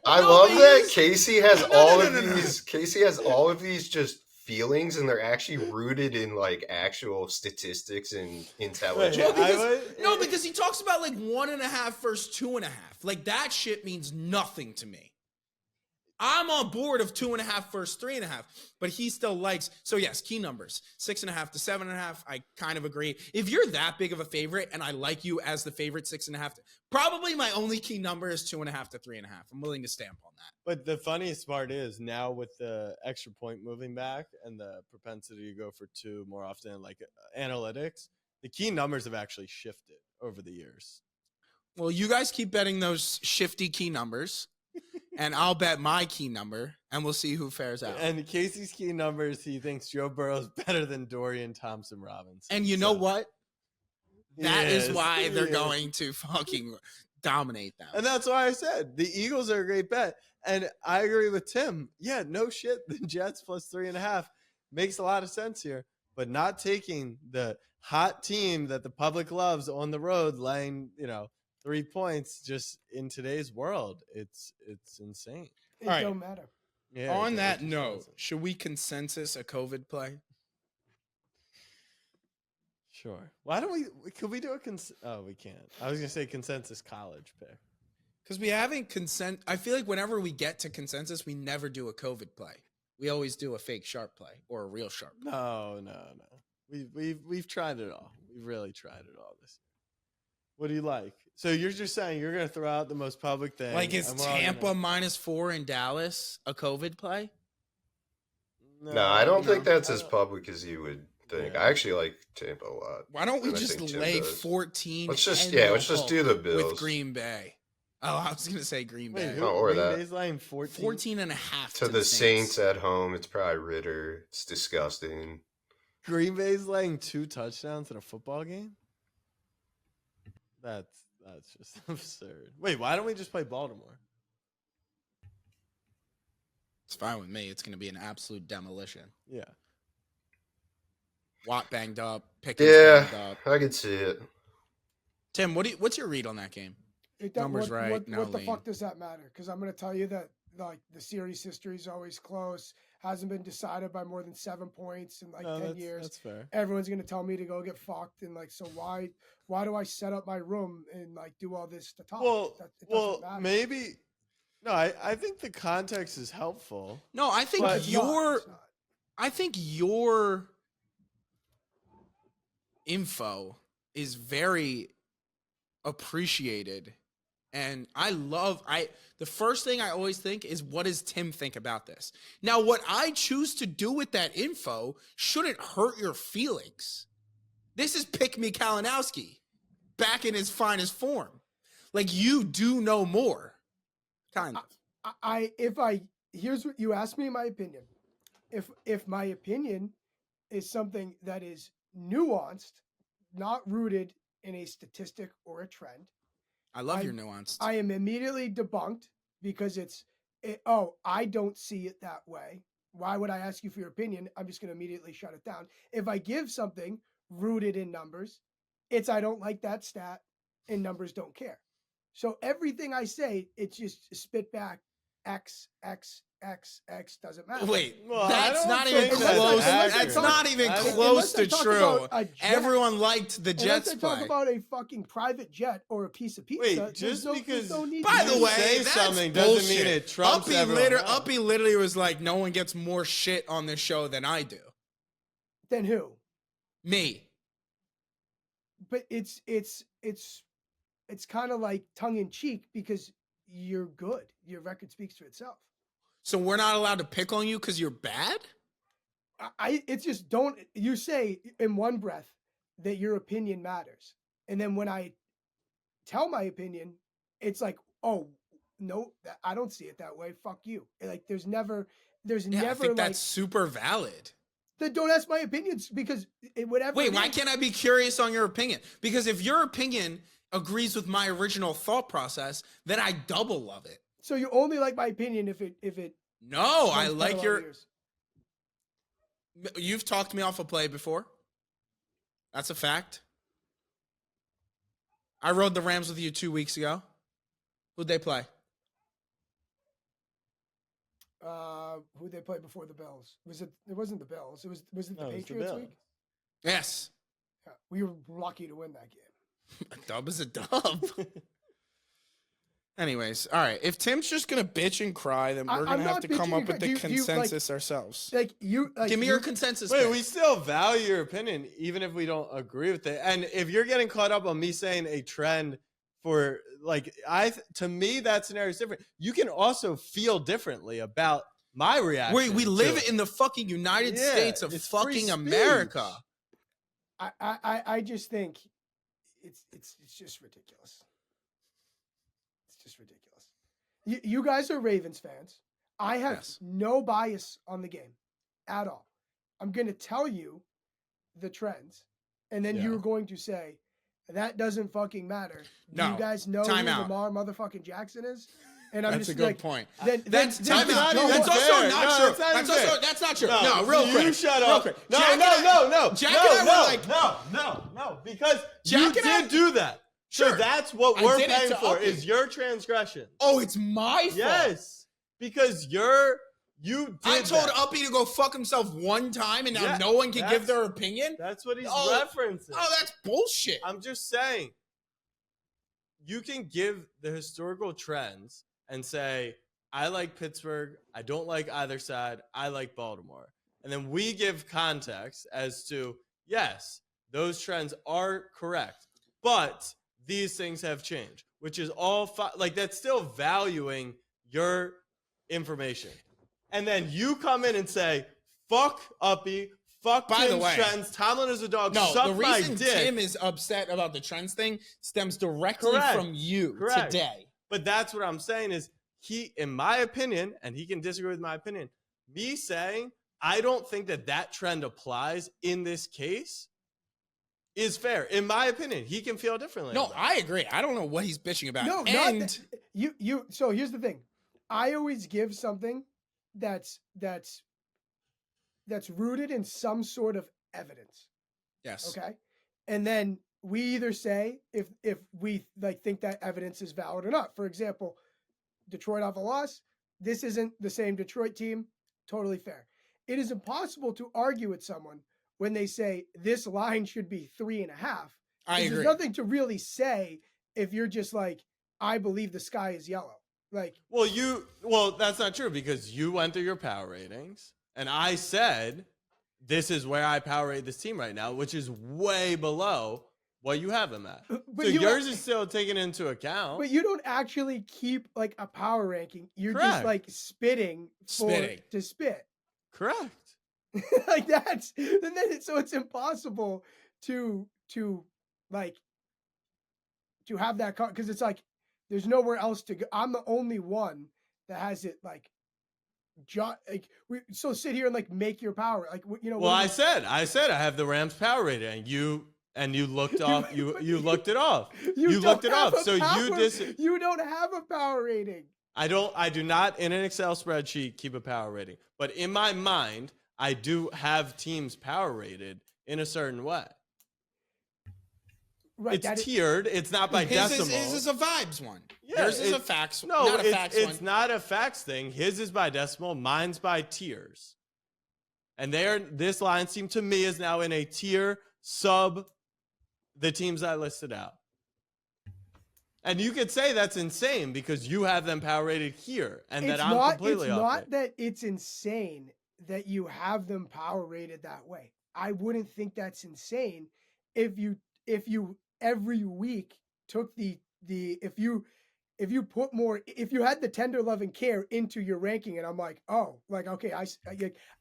I love that Casey has Casey has all of these just feelings, and they're actually rooted in like actual statistics and intelligence. Because he talks about like 1.5 versus 2.5. Like that shit means nothing to me. I'm on board of 2.5 versus 3.5, but he still likes. So yes, key numbers 6.5 to 7.5. I kind of agree. If you're that big of a favorite, and I like you as the favorite 6.5, probably my only key number is 2.5 to 3.5. I'm willing to stamp on that. But the funniest part is now with the extra point moving back and the propensity to go for 2 more often, like analytics, the key numbers have actually shifted over the years. Well, you guys keep betting those shifty key numbers. And I'll bet my key number, and we'll see who fares out. And Casey's key numbers, he thinks Joe Burrow's better than Dorian Thompson-Robinson. And you know what? That is why they're going to fucking dominate them. And that's why I said the Eagles are a great bet. And I agree with Tim. Yeah, no shit. The Jets plus 3.5 makes a lot of sense here. But not taking the hot team that the public loves on the road, laying, 3 points just in today's world. It's insane. It All right. don't matter. Yeah. On that note, should we consensus a COVID play? Sure. Why don't we? Could we do a Oh, we can't. I was gonna say consensus college pick. Because we haven't I feel like whenever we get to consensus, we never do a COVID play. We always do a fake sharp play or a real sharp play. No. We've tried it all. We've really tried it all this year. What do you like? So you're just saying you're going to throw out the most public thing. Like, is Tampa -4 in Dallas a COVID play? No, I don't think that's as public as you would think. Yeah. I actually like Tampa a lot. Why don't we And I just think Tim lay does. 14? Let's just and let's just do the Bills with Green Bay. Oh, I was going to say Green Bay. Wait, Oh, or Green that. Bay's laying 14. 14.5 to the Saints at home. It's probably Ritter. It's disgusting. Green Bay's laying 2 touchdowns in a football game? That's just absurd. Wait, why don't we just play Baltimore? It's fine with me. It's going to be an absolute demolition. Yeah. Watt banged up. Pickens banged up. I could see it. Tim, what's your read on that game? Numbers right, What now the lean. fuck does that matter? Because I'm going to tell you that like the series history is always close. Hasn't been decided by more than 7 points in like 10 years. That's fair. Everyone's going to tell me to go get fucked. And like, so why do I set up my room and like do all this to talk? It doesn't matter. Maybe. No, I think the context is helpful. No, I think It's not. I think your info is very appreciated. And the first thing I always think is, what does Tim think about this? Now, what I choose to do with that info shouldn't hurt your feelings. This is Pick Me Kalinowski back in his finest form. Like you do know more, kind of. Here's what you asked me my opinion. If my opinion is something that is nuanced, not rooted in a statistic or a trend, I love your nuance. I am immediately debunked because I don't see it that way. Why would I ask you for your opinion? I'm just going to immediately shut it down. If I give something rooted in numbers, it's I don't like that stat and numbers don't care. So everything I say, it's just spit back X, doesn't matter. Wait, Well, that's I not don't even think that's close. accurate. That's not even Unless close to I talk true. about a jet- Everyone liked the Unless Jets I talk play. about a fucking private jet or a piece of pizza. Wait, there's just no because need By to the you way, say that's something bullshit. doesn't mean it trumps everyone else. Uppy literally was like, no one gets more shit on this show than I do. Then who? Me. But it's kind of like tongue in cheek because you're good. Your record speaks for itself. So we're not allowed to pick on you because you're bad? It's just don't you say in one breath that your opinion matters. And then when I tell my opinion, it's like, oh no, I don't see it that way. Fuck you. Like there's never I think like that's super valid. then don't ask my opinions because whatever. Wait, why can't I be curious on your opinion? Because if your opinion agrees with my original thought process, then I double love it. So you only like my opinion if it No, I runs like parallel your. years. You've talked me off a play before. That's a fact. I rode the Rams with you 2 weeks ago. Who'd they play? Who they play before the Bills? It wasn't the Bills. Was it the No, it was the Patriots Bills. week? Yes. Yeah, we were lucky to win that game. A dub is a dub. Anyways, all right. If Tim's just gonna bitch and cry, then we're I'm gonna have not to come bitching up with the and cry. Do you, like- consensus ourselves. Like you, like Give me you, your consensus. Wait, pick. we still value your opinion, even if we don't agree with it. And if you're getting caught up on me saying a trend for like, to me, that scenario is different. You can also feel differently about my reaction. we to live it. in the fucking United Yeah, States of it's free fucking speech. America. I just think it's just ridiculous. It's just ridiculous. You guys are Ravens fans. I have Yes. no bias on the game at all. I'm going to tell you the trends, and then Yeah. you're going to say that doesn't fucking matter. Do No. you guys know Time who out. Lamar motherfucking Jackson is? And I'm That's just a good like, point. Then, That's then time just out. don't- That's also fair. not No, true. it's not That's even also fair. that's not true. No, real you quick. shut Real up. quick. No, Jack and no. Jack and I were like, no. Because Jack you and I- did do that. Sure. So that's what I we're did it paying to for Uppy. is your transgression. Oh, it's my fault. Yes. Because you did I told that. Uppy to go fuck himself one time, and now Yeah, no one can give that's- their opinion. That's what he's Oh, referencing. Oh, that's bullshit. I'm just saying, you can give the historical trends and say, I like Pittsburgh, I don't like either side, I like Baltimore. And then we give context as to, yes, those trends are correct, but these things have changed, which is all like that's still valuing your information. And then you come in and say, fuck Uppy, fuck By the Tim's way- trends, Tomlin is a dog, No, suck the my reason dick. Tim is upset about the trends thing stems directly Correct. from you Correct. today. But that's what I'm saying is he, in my opinion, and he can disagree with my opinion, me saying I don't think that trend applies in this case is fair. In my opinion, he can feel differently. No, about it. I agree. I don't know what he's bitching about. No, and not that, you. So here's the thing. I always give something that's rooted in some sort of evidence. yes, Okay, and then we either say if we like think that evidence is valid or not. For example, Detroit off a loss. This isn't the same Detroit team. Totally fair. It is impossible to argue with someone when they say this line should be 3.5. I agree. There's nothing to really say if you're just like, I believe the sky is yellow. Like, Well, that's not true because you went through your power ratings and I said this is where I power rate this team right now, which is way below what you have them at. but So you- yours is still taken into account. but you don't actually keep like a power ranking. You're just Correct. like spitting to spit. Correct. Like that's and then so it's impossible to like to have that because it's like There's nowhere else to go. I'm the only one that has it like we so sit here and like make your power like Well, I said I have the Rams power rating, and you looked off. You looked it off. You looked it off. So you don't have a power rating. I do not in an Excel spreadsheet keep a power rating, but in my mind, I do have teams power rated in a certain way. Right, it's tiered. It's not by decimal. His is a vibes one. Yeah, yours is a facts. No, not a facts it's one. not a facts thing. His is by decimal. Mine's by tiers. And this line seemed to me is now in a tier sub the teams I listed out. And you could say that's insane because you have them power rated here, and that I'm completely off. It's not that it's insane that you have them power rated that way. I wouldn't think that's insane if you every week took if you put more, if you had the tender love and care into your ranking, and I'm like, oh, like, okay,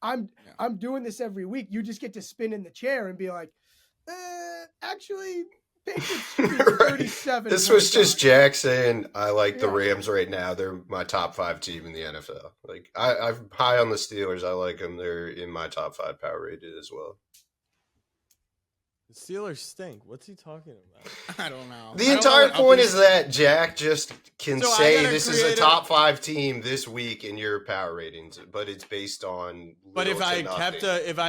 I'm doing this every week. You just get to spin in the chair and be like, actually, Patriots should be 37. This was just Jack saying, I like the Rams right now. They're my top 5 team in the NFL. Like I'm high on the Steelers. I like them. They're in my top 5 power rated as well. The Steelers stink. What's he talking about? I don't know. The entire point is that Jack just can say this is a top 5 team this week in your power ratings, but it's based on. But if I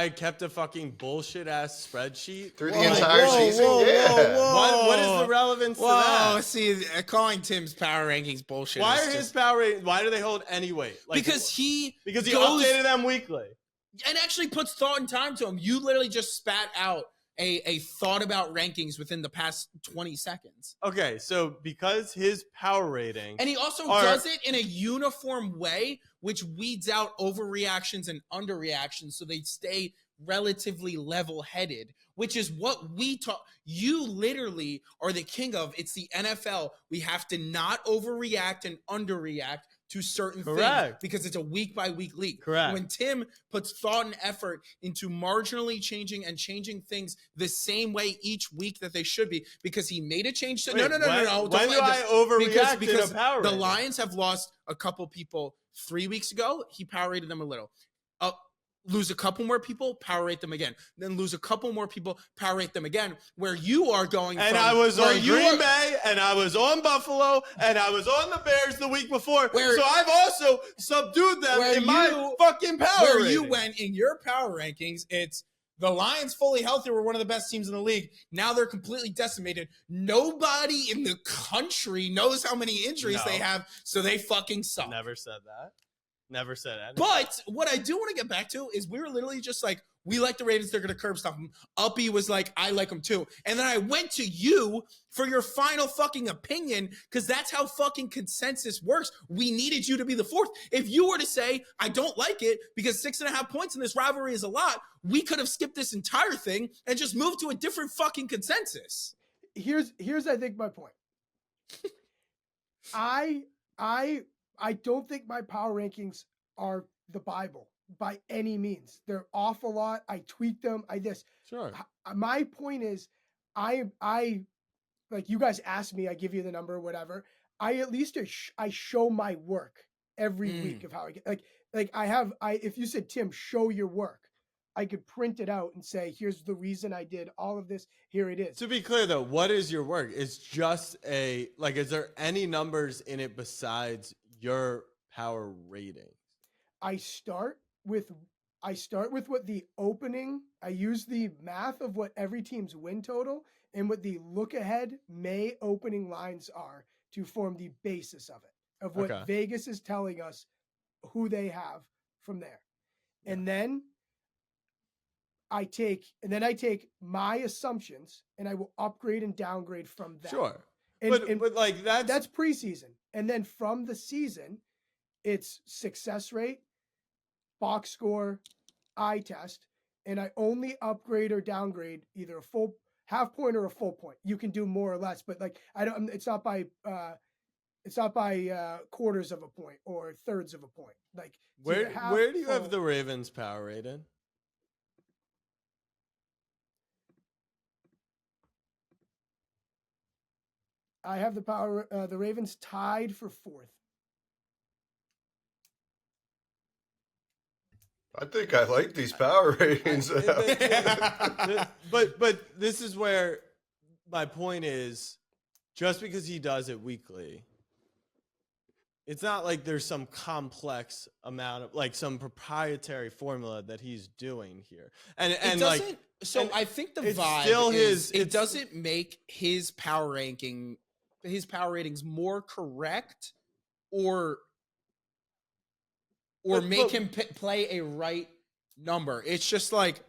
kept a fucking bullshit ass spreadsheet through the entire season, what is the relevance to that? See, calling Tim's power rankings bullshit. Why are his power ratings? Why do they hold any weight? Like, because he updated them weekly and actually puts thought and time to them. You literally just spat out a thought about rankings within the past 20 seconds. Okay, so because his power rating... And he also does it in a uniform way, which weeds out overreactions and underreactions so they stay relatively level-headed, which is what we talk. You literally are the king of. It's the NFL. We have to not overreact and underreact to certain things because it's a week-by-week league. Correct. When Tim puts thought and effort into marginally changing things the same way each week that they should be, because he made a change. No. When do I overreact because to a power rating? The Lions have lost a couple people 3 weeks ago. He power rated them a little. Lose a couple more people, power rate them again. Then lose a couple more people, power rate them again. Where you are going and I was on Green Bay, and I was on Buffalo, and I was on the Bears the week before. So I've also subdued them in my fucking power rating. You went in your power rankings, it's the Lions fully healthy were one of the best teams in the league. Now they're completely decimated. Nobody in the country knows how many injuries they have, so they fucking suck. Never said that. Never said that. But what I do want to get back to is we were literally just like, we like the Ravens. They're going to curb stop them. Uppy was like, I like them too. And then I went to you for your final fucking opinion because that's how fucking consensus works. We needed you to be the fourth. If you were to say, I don't like it because 6.5 points in this rivalry is a lot, we could have skipped this entire thing and just moved to a different fucking consensus. Here's I think my point. I don't think my power rankings are the Bible by any means. They're off a lot. I tweak them. Sure. My point is, I like you guys ask me, I give you the number, whatever. I at least I show my work every week of how I get if you said, Tim, show your work, I could print it out and say, here's the reason I did all of this. Here it is. To be clear though, what is your work? It's just is there any numbers in it besides your power rating? I start with what the opening, I use the math of what every team's win total and what the look ahead May opening lines are to form the basis of it, of what Vegas is telling us who they have from there. Yeah. And then I take my assumptions and I will upgrade and downgrade from that. Sure. But like that's preseason. And then from the season, it's success rate, box score, eye test, and I only upgrade or downgrade either a full half point or a full point. You can do more or less, but like it's not by quarters of a point or thirds of a point. Like where do you have the Ravens power rated? I have the Ravens tied for 4th. I think I like these power ratings. But this is where my point is, just because he does it weekly, it's not like there's some complex amount of like some proprietary formula that he's doing here. And it doesn't, like, so and I think the it's vibe still is his. it doesn't make his power ratings more correct or make him play a right number. It's just like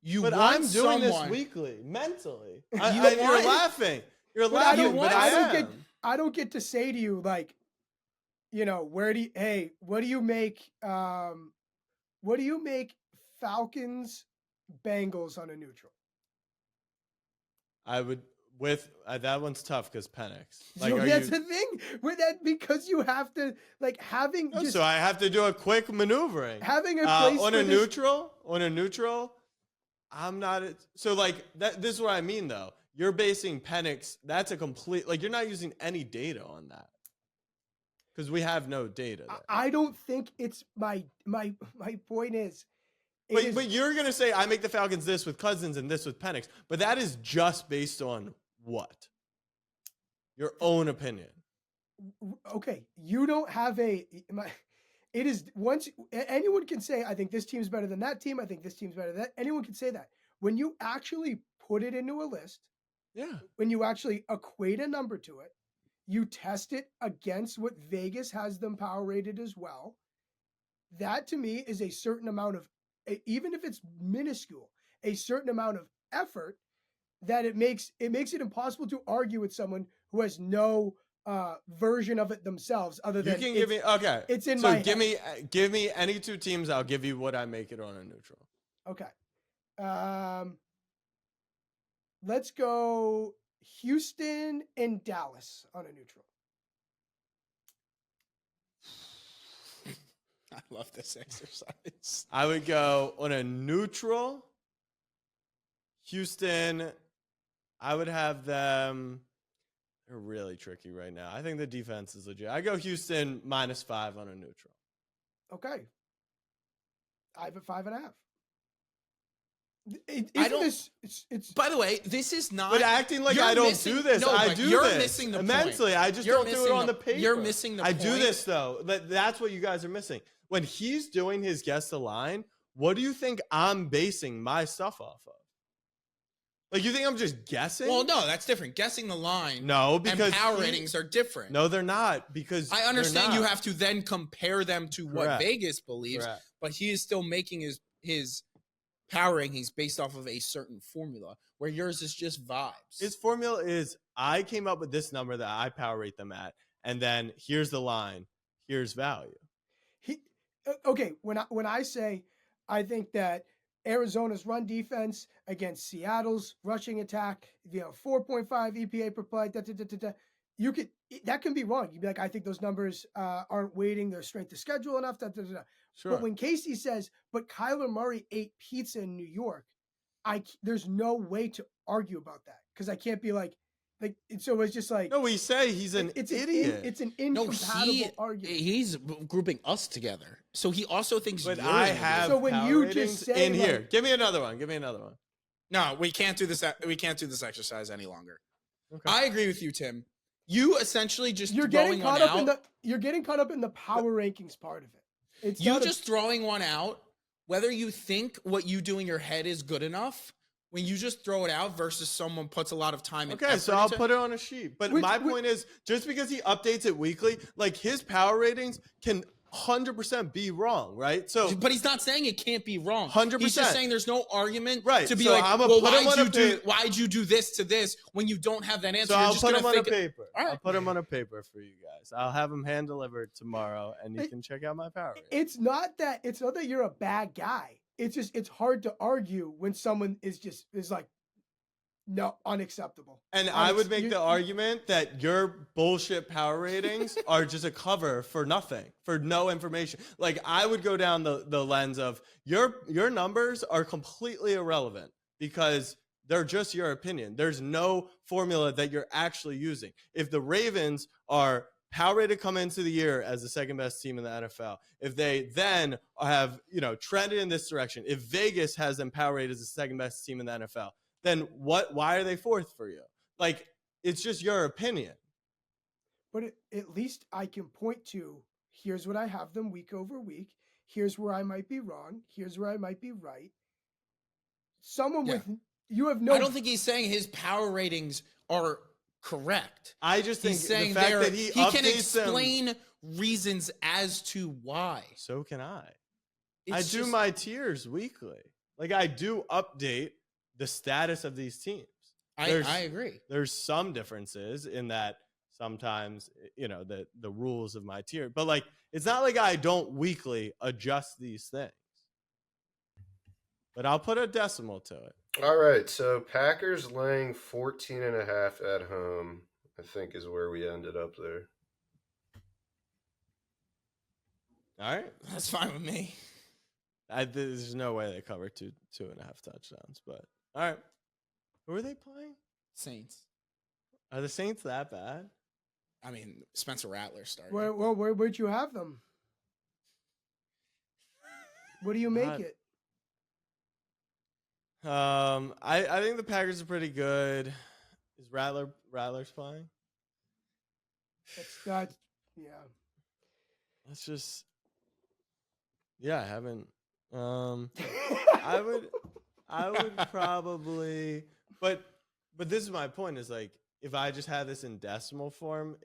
you But want I'm doing this someone- weekly, mentally. You You're laughing. You're laughing, but I am. I don't get to say to you like, you know, what do you make Falcons Bengals on a neutral? I would that one's tough because Penix. Like, So that's the thing with that, because you have to like having just so I have to do a quick maneuvering. having a place on for a this- neutral. I'm not so like that. This is what I mean though. You're basing Penix. That's a complete like you're not using any data on that because we have no data there. I don't think it's my point is. But you're gonna say I make the Falcons this with Cousins and this with Penix, but that is just based on what? Your own opinion. Okay, you don't have it is once anyone can say I think this team's better than that team, I think this team's better than that. Anyone can say that. When you actually put it into a list, Yeah. when you actually equate a number to it, you test it against what Vegas has them power rated as well. That to me is a certain amount of, even if it's minuscule, a certain amount of effort that it makes it impossible to argue with someone who has no version of it themselves other than You can give me okay. It's in so my give me any two teams. I'll give you what I make it on a neutral. Okay. Let's go Houston and Dallas on a neutral. I love this exercise. I would go on a neutral. Houston, I would have them. They're really tricky right now. I think the defense is legit. I go Houston -5 on a neutral. Okay. I have it 5.5. It's By the way, this is not. But acting like you're I don't missing- do this, no, I but do you're this missing the point. immensely. I just You're don't do it missing on the paper. You're missing the I point. do this though. That's what you guys are missing. When he's doing his guess the line, what do you think I'm basing my stuff off of? Like, you think I'm just guessing? Well, no, that's different. Guessing the line. No, because and power ratings are different. No, they're not, because I understand they're you not. have to then compare them to what Correct. Vegas believes, Correct. but he is still making his power rankings based off of a certain formula, where yours is just vibes. His formula is I came up with this number that I power rate them at, and then here's the line, here's value. Okay, when I say I think that Arizona's run defense against Seattle's rushing attack, 4.5 EPA per play, you could, that can be wrong. You'd be like, I think those numbers aren't weighting their strength of schedule enough. Sure. But when Casey says, but Kyler Murray ate pizza in New York, there's no way to argue about that, because I can't be like, so it's just like, No, we say he's an idiot. It's an incompatible argument. He's grouping us together, so he also thinks. But you're I an idiot. have So when power you ratings just say, in like- here. Give me another one. No, we can't do this. We can't do this exercise any longer. Okay. I agree with you, Tim. You essentially just You're getting throwing caught one up in out. you're getting caught up in the power rankings part of it. It's You not just throwing one out, whether you think what you do in your head is good enough, when you just throw it out versus someone puts a lot of time and Okay, effort so I'll into put it on a sheet. But Which- my point is, just because he updates it weekly, like his power ratings can 100% be wrong, right? So, But he's not saying it can't be wrong. 100%. He's just saying there's no argument Right, to be so like, I'ma well, put him on a paper. why'd you do this to this when you don't have that answer? so You're I'll just put gonna him on a think- paper. All right. I'll put him on a paper for you guys. I'll have him hand delivered tomorrow, and you can check out my power rating. It's not that you're a bad guy. It's just it's hard to argue when someone is like, no, unacceptable. And I would make the argument that your bullshit power ratings are just a cover for nothing, for no information. Like, I would go down the lens of your numbers are completely irrelevant because they're just your opinion. There's no formula that you're actually using. If the Ravens are power rated come into the year as the second best team in the NFL, if they then have, trended in this direction, if Vegas has them power rated as the second best team in the NFL, then why are they fourth for you? Like, it's just your opinion. But at least I can point to, here's what I have them week over week. Here's where I might be wrong. Here's where I might be right. You have no. I don't think he's saying his power ratings are correct. I just think he's saying the fact that he can explain reasons as to why. So can I. I do my tiers weekly. Like, I do update the status of these teams. I agree. There's some differences in that sometimes, the rules of my tier. But, like, it's not like I don't weekly adjust these things. But I'll put a decimal to it. All right, so Packers laying 14.5 at home, I think, is where we ended up there. All right. That's fine with me. There's no way they cover 2.5 touchdowns, but all right. Who are they playing? Saints. Are the Saints that bad? I mean, Spencer Rattler started. Where'd you have them? What do you make it? I think the Packers are pretty good. Is Rattler's playing? That's yeah. Let's just. Yeah, I haven't. I would probably, but this is my point. Is like, if I just had this in decimal form,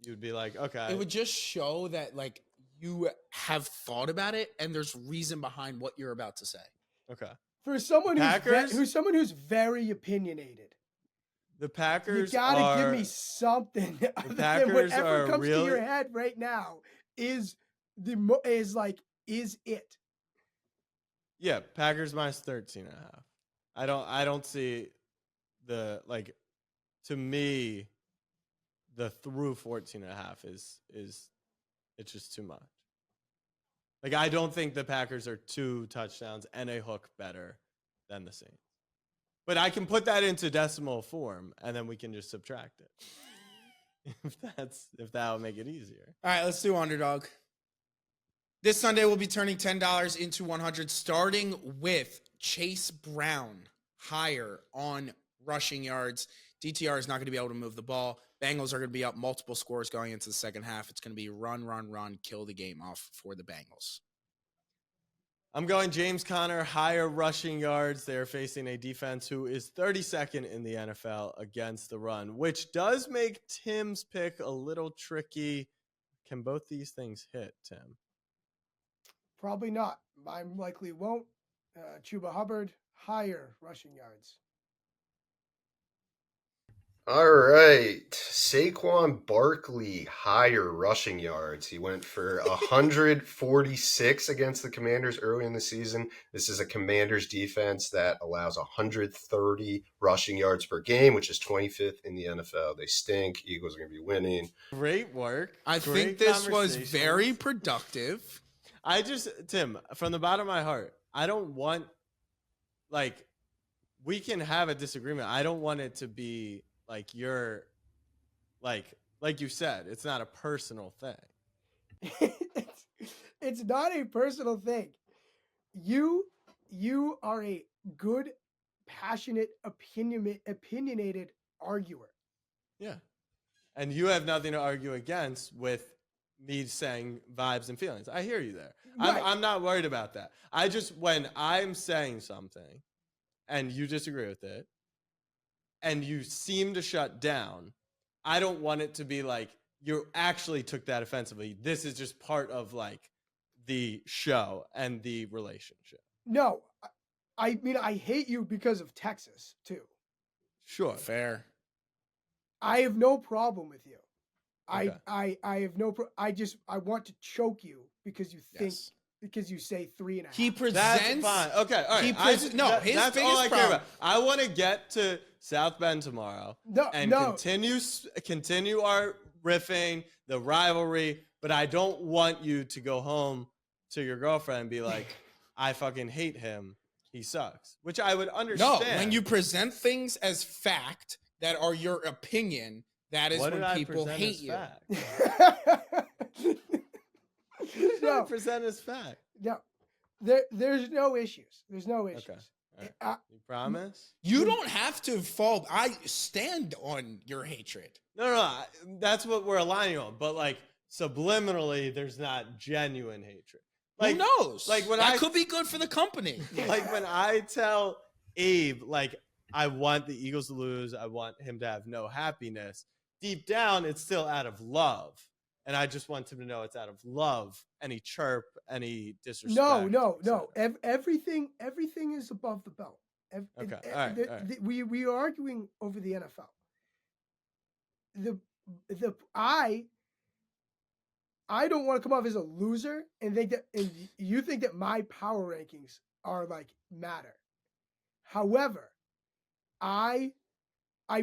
you'd be like, okay. It would just show that, like, you have thought about it and there's reason behind what you're about to say. Okay. For someone who's very opiniated, the Packers, you gotta give me something. The Packers whatever are comes really, to your head right now is it? Yeah, Packers minus 13.5. I don't see the, like, to me, the through 14.5 is it's just too much. Like, I don't think the Packers are 2 touchdowns and a hook better than the Saints. But I can put that into decimal form, and then we can just subtract it. if that would make it easier. All right, let's do Underdog. This Sunday, we'll be turning $10 into 100, starting with Chase Brown higher on rushing yards. DTR is not going to be able to move the ball. Bengals are going to be up multiple scores going into the second half. It's going to be run, kill the game off for the Bengals. I'm going James Conner, higher rushing yards. They're facing a defense who is 32nd in the NFL against the run, which does make Tim's pick a little tricky. Can both these things hit, Tim? Probably not. I likely won't. Chuba Hubbard, higher rushing yards. All right. Saquon Barkley, higher rushing yards. He went for 146 against the Commanders early in the season. This is a Commanders defense that allows 130 rushing yards per game, which is 25th in the NFL. They stink. Eagles are going to be winning. Great work. I think this was very productive. Tim, from the bottom of my heart, I don't want, like, we can have a disagreement. I don't want it to be like you're, like you said, it's not a personal thing. It's not a personal thing. You are a good, passionate, opinionated arguer. Yeah. And you have nothing to argue against with me saying vibes and feelings. I hear you there. Right. I'm not worried about that. When I'm saying something and you disagree with it and you seem to shut down, I don't want it to be like you actually took that offensively. This is just part of, like, the show and the relationship. No, I mean, I hate you because of Texas too. Sure. Fair. I have no problem with you. Okay. I have no. I want to choke you because you think Yes. because you say 3.5. He presents. That's fine. Okay, all right. His that's biggest all I care problem. about. I want to get to South Bend tomorrow and continue our riffing, the rivalry, but I don't want you to go home to your girlfriend and be like, I fucking hate him he sucks, which I would No, understand. when you present things as fact that are your opinion, that is What when did I people present hate as you. fact? What did I No. present as fact? No, there's no issues. There's no issues. All right. You promise? You don't have to fall. I stand on your hatred. No, that's what we're aligning on. But like subliminally, there's not genuine hatred. Like, Who knows? Like when that could be good for the company. like when I tell Abe, like I want the Eagles to lose, I want him to have no happiness. Deep down, it's still out of love, and I just want him to know it's out of love. Any chirp, any disrespect. No. Everything is above the belt. Okay, all right. We are arguing over the NFL. I don't want to come off as a loser and think that, and you think that my power rankings are like matter. However, I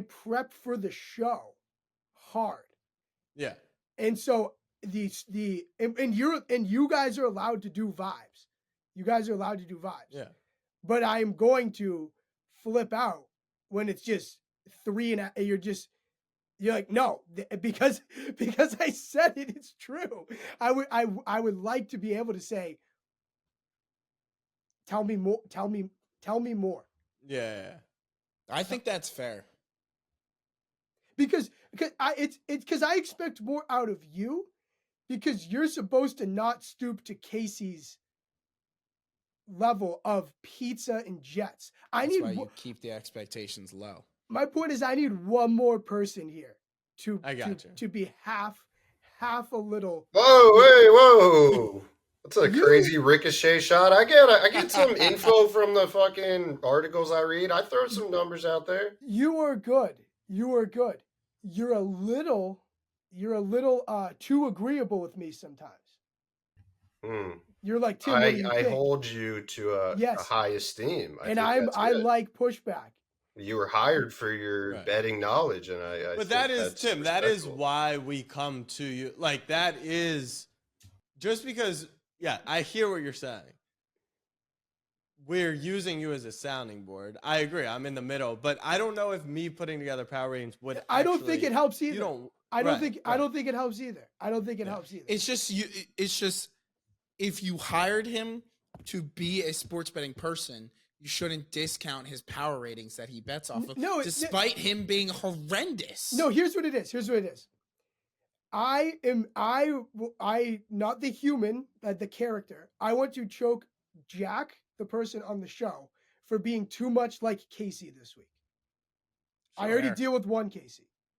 prep for the show hard. Yeah. And so you guys are allowed to do vibes. You guys are allowed to do vibes. Yeah. But I am going to flip out when it's just 3 and you're like, no, because I said it, it's true. I would like to be able to say, tell me more. Yeah. I think that's fair. Because I expect more out of you, because you're supposed to not stoop to Casey's level of pizza and Jets. That's why you keep the expectations low. My point is, I need one more person here to be half a little. Whoa! That's a crazy ricochet shot. I get some info from the fucking articles I read. I throw some numbers out there. You are good. You're a little too agreeable with me sometimes. You're like, Tim, what do you I think? hold you to a high esteem. I like pushback. You were hired for your betting knowledge, and I. But that is, Tim. That is why we come to you. Like that is just because. Yeah, I hear what you're saying. We're using you as a sounding board. I agree. I'm in the middle, but I don't know if me putting together power ratings would. I don't think it helps either. You don't. I don't think it helps either. It's just if you hired him to be a sports betting person, you shouldn't discount his power ratings that he bets off of, despite him being horrendous. No, here's what it is. I not the human, the character. I want to choke Jack, the person on the show, for being too much like Casey this week. Sure. I already deal with one Casey.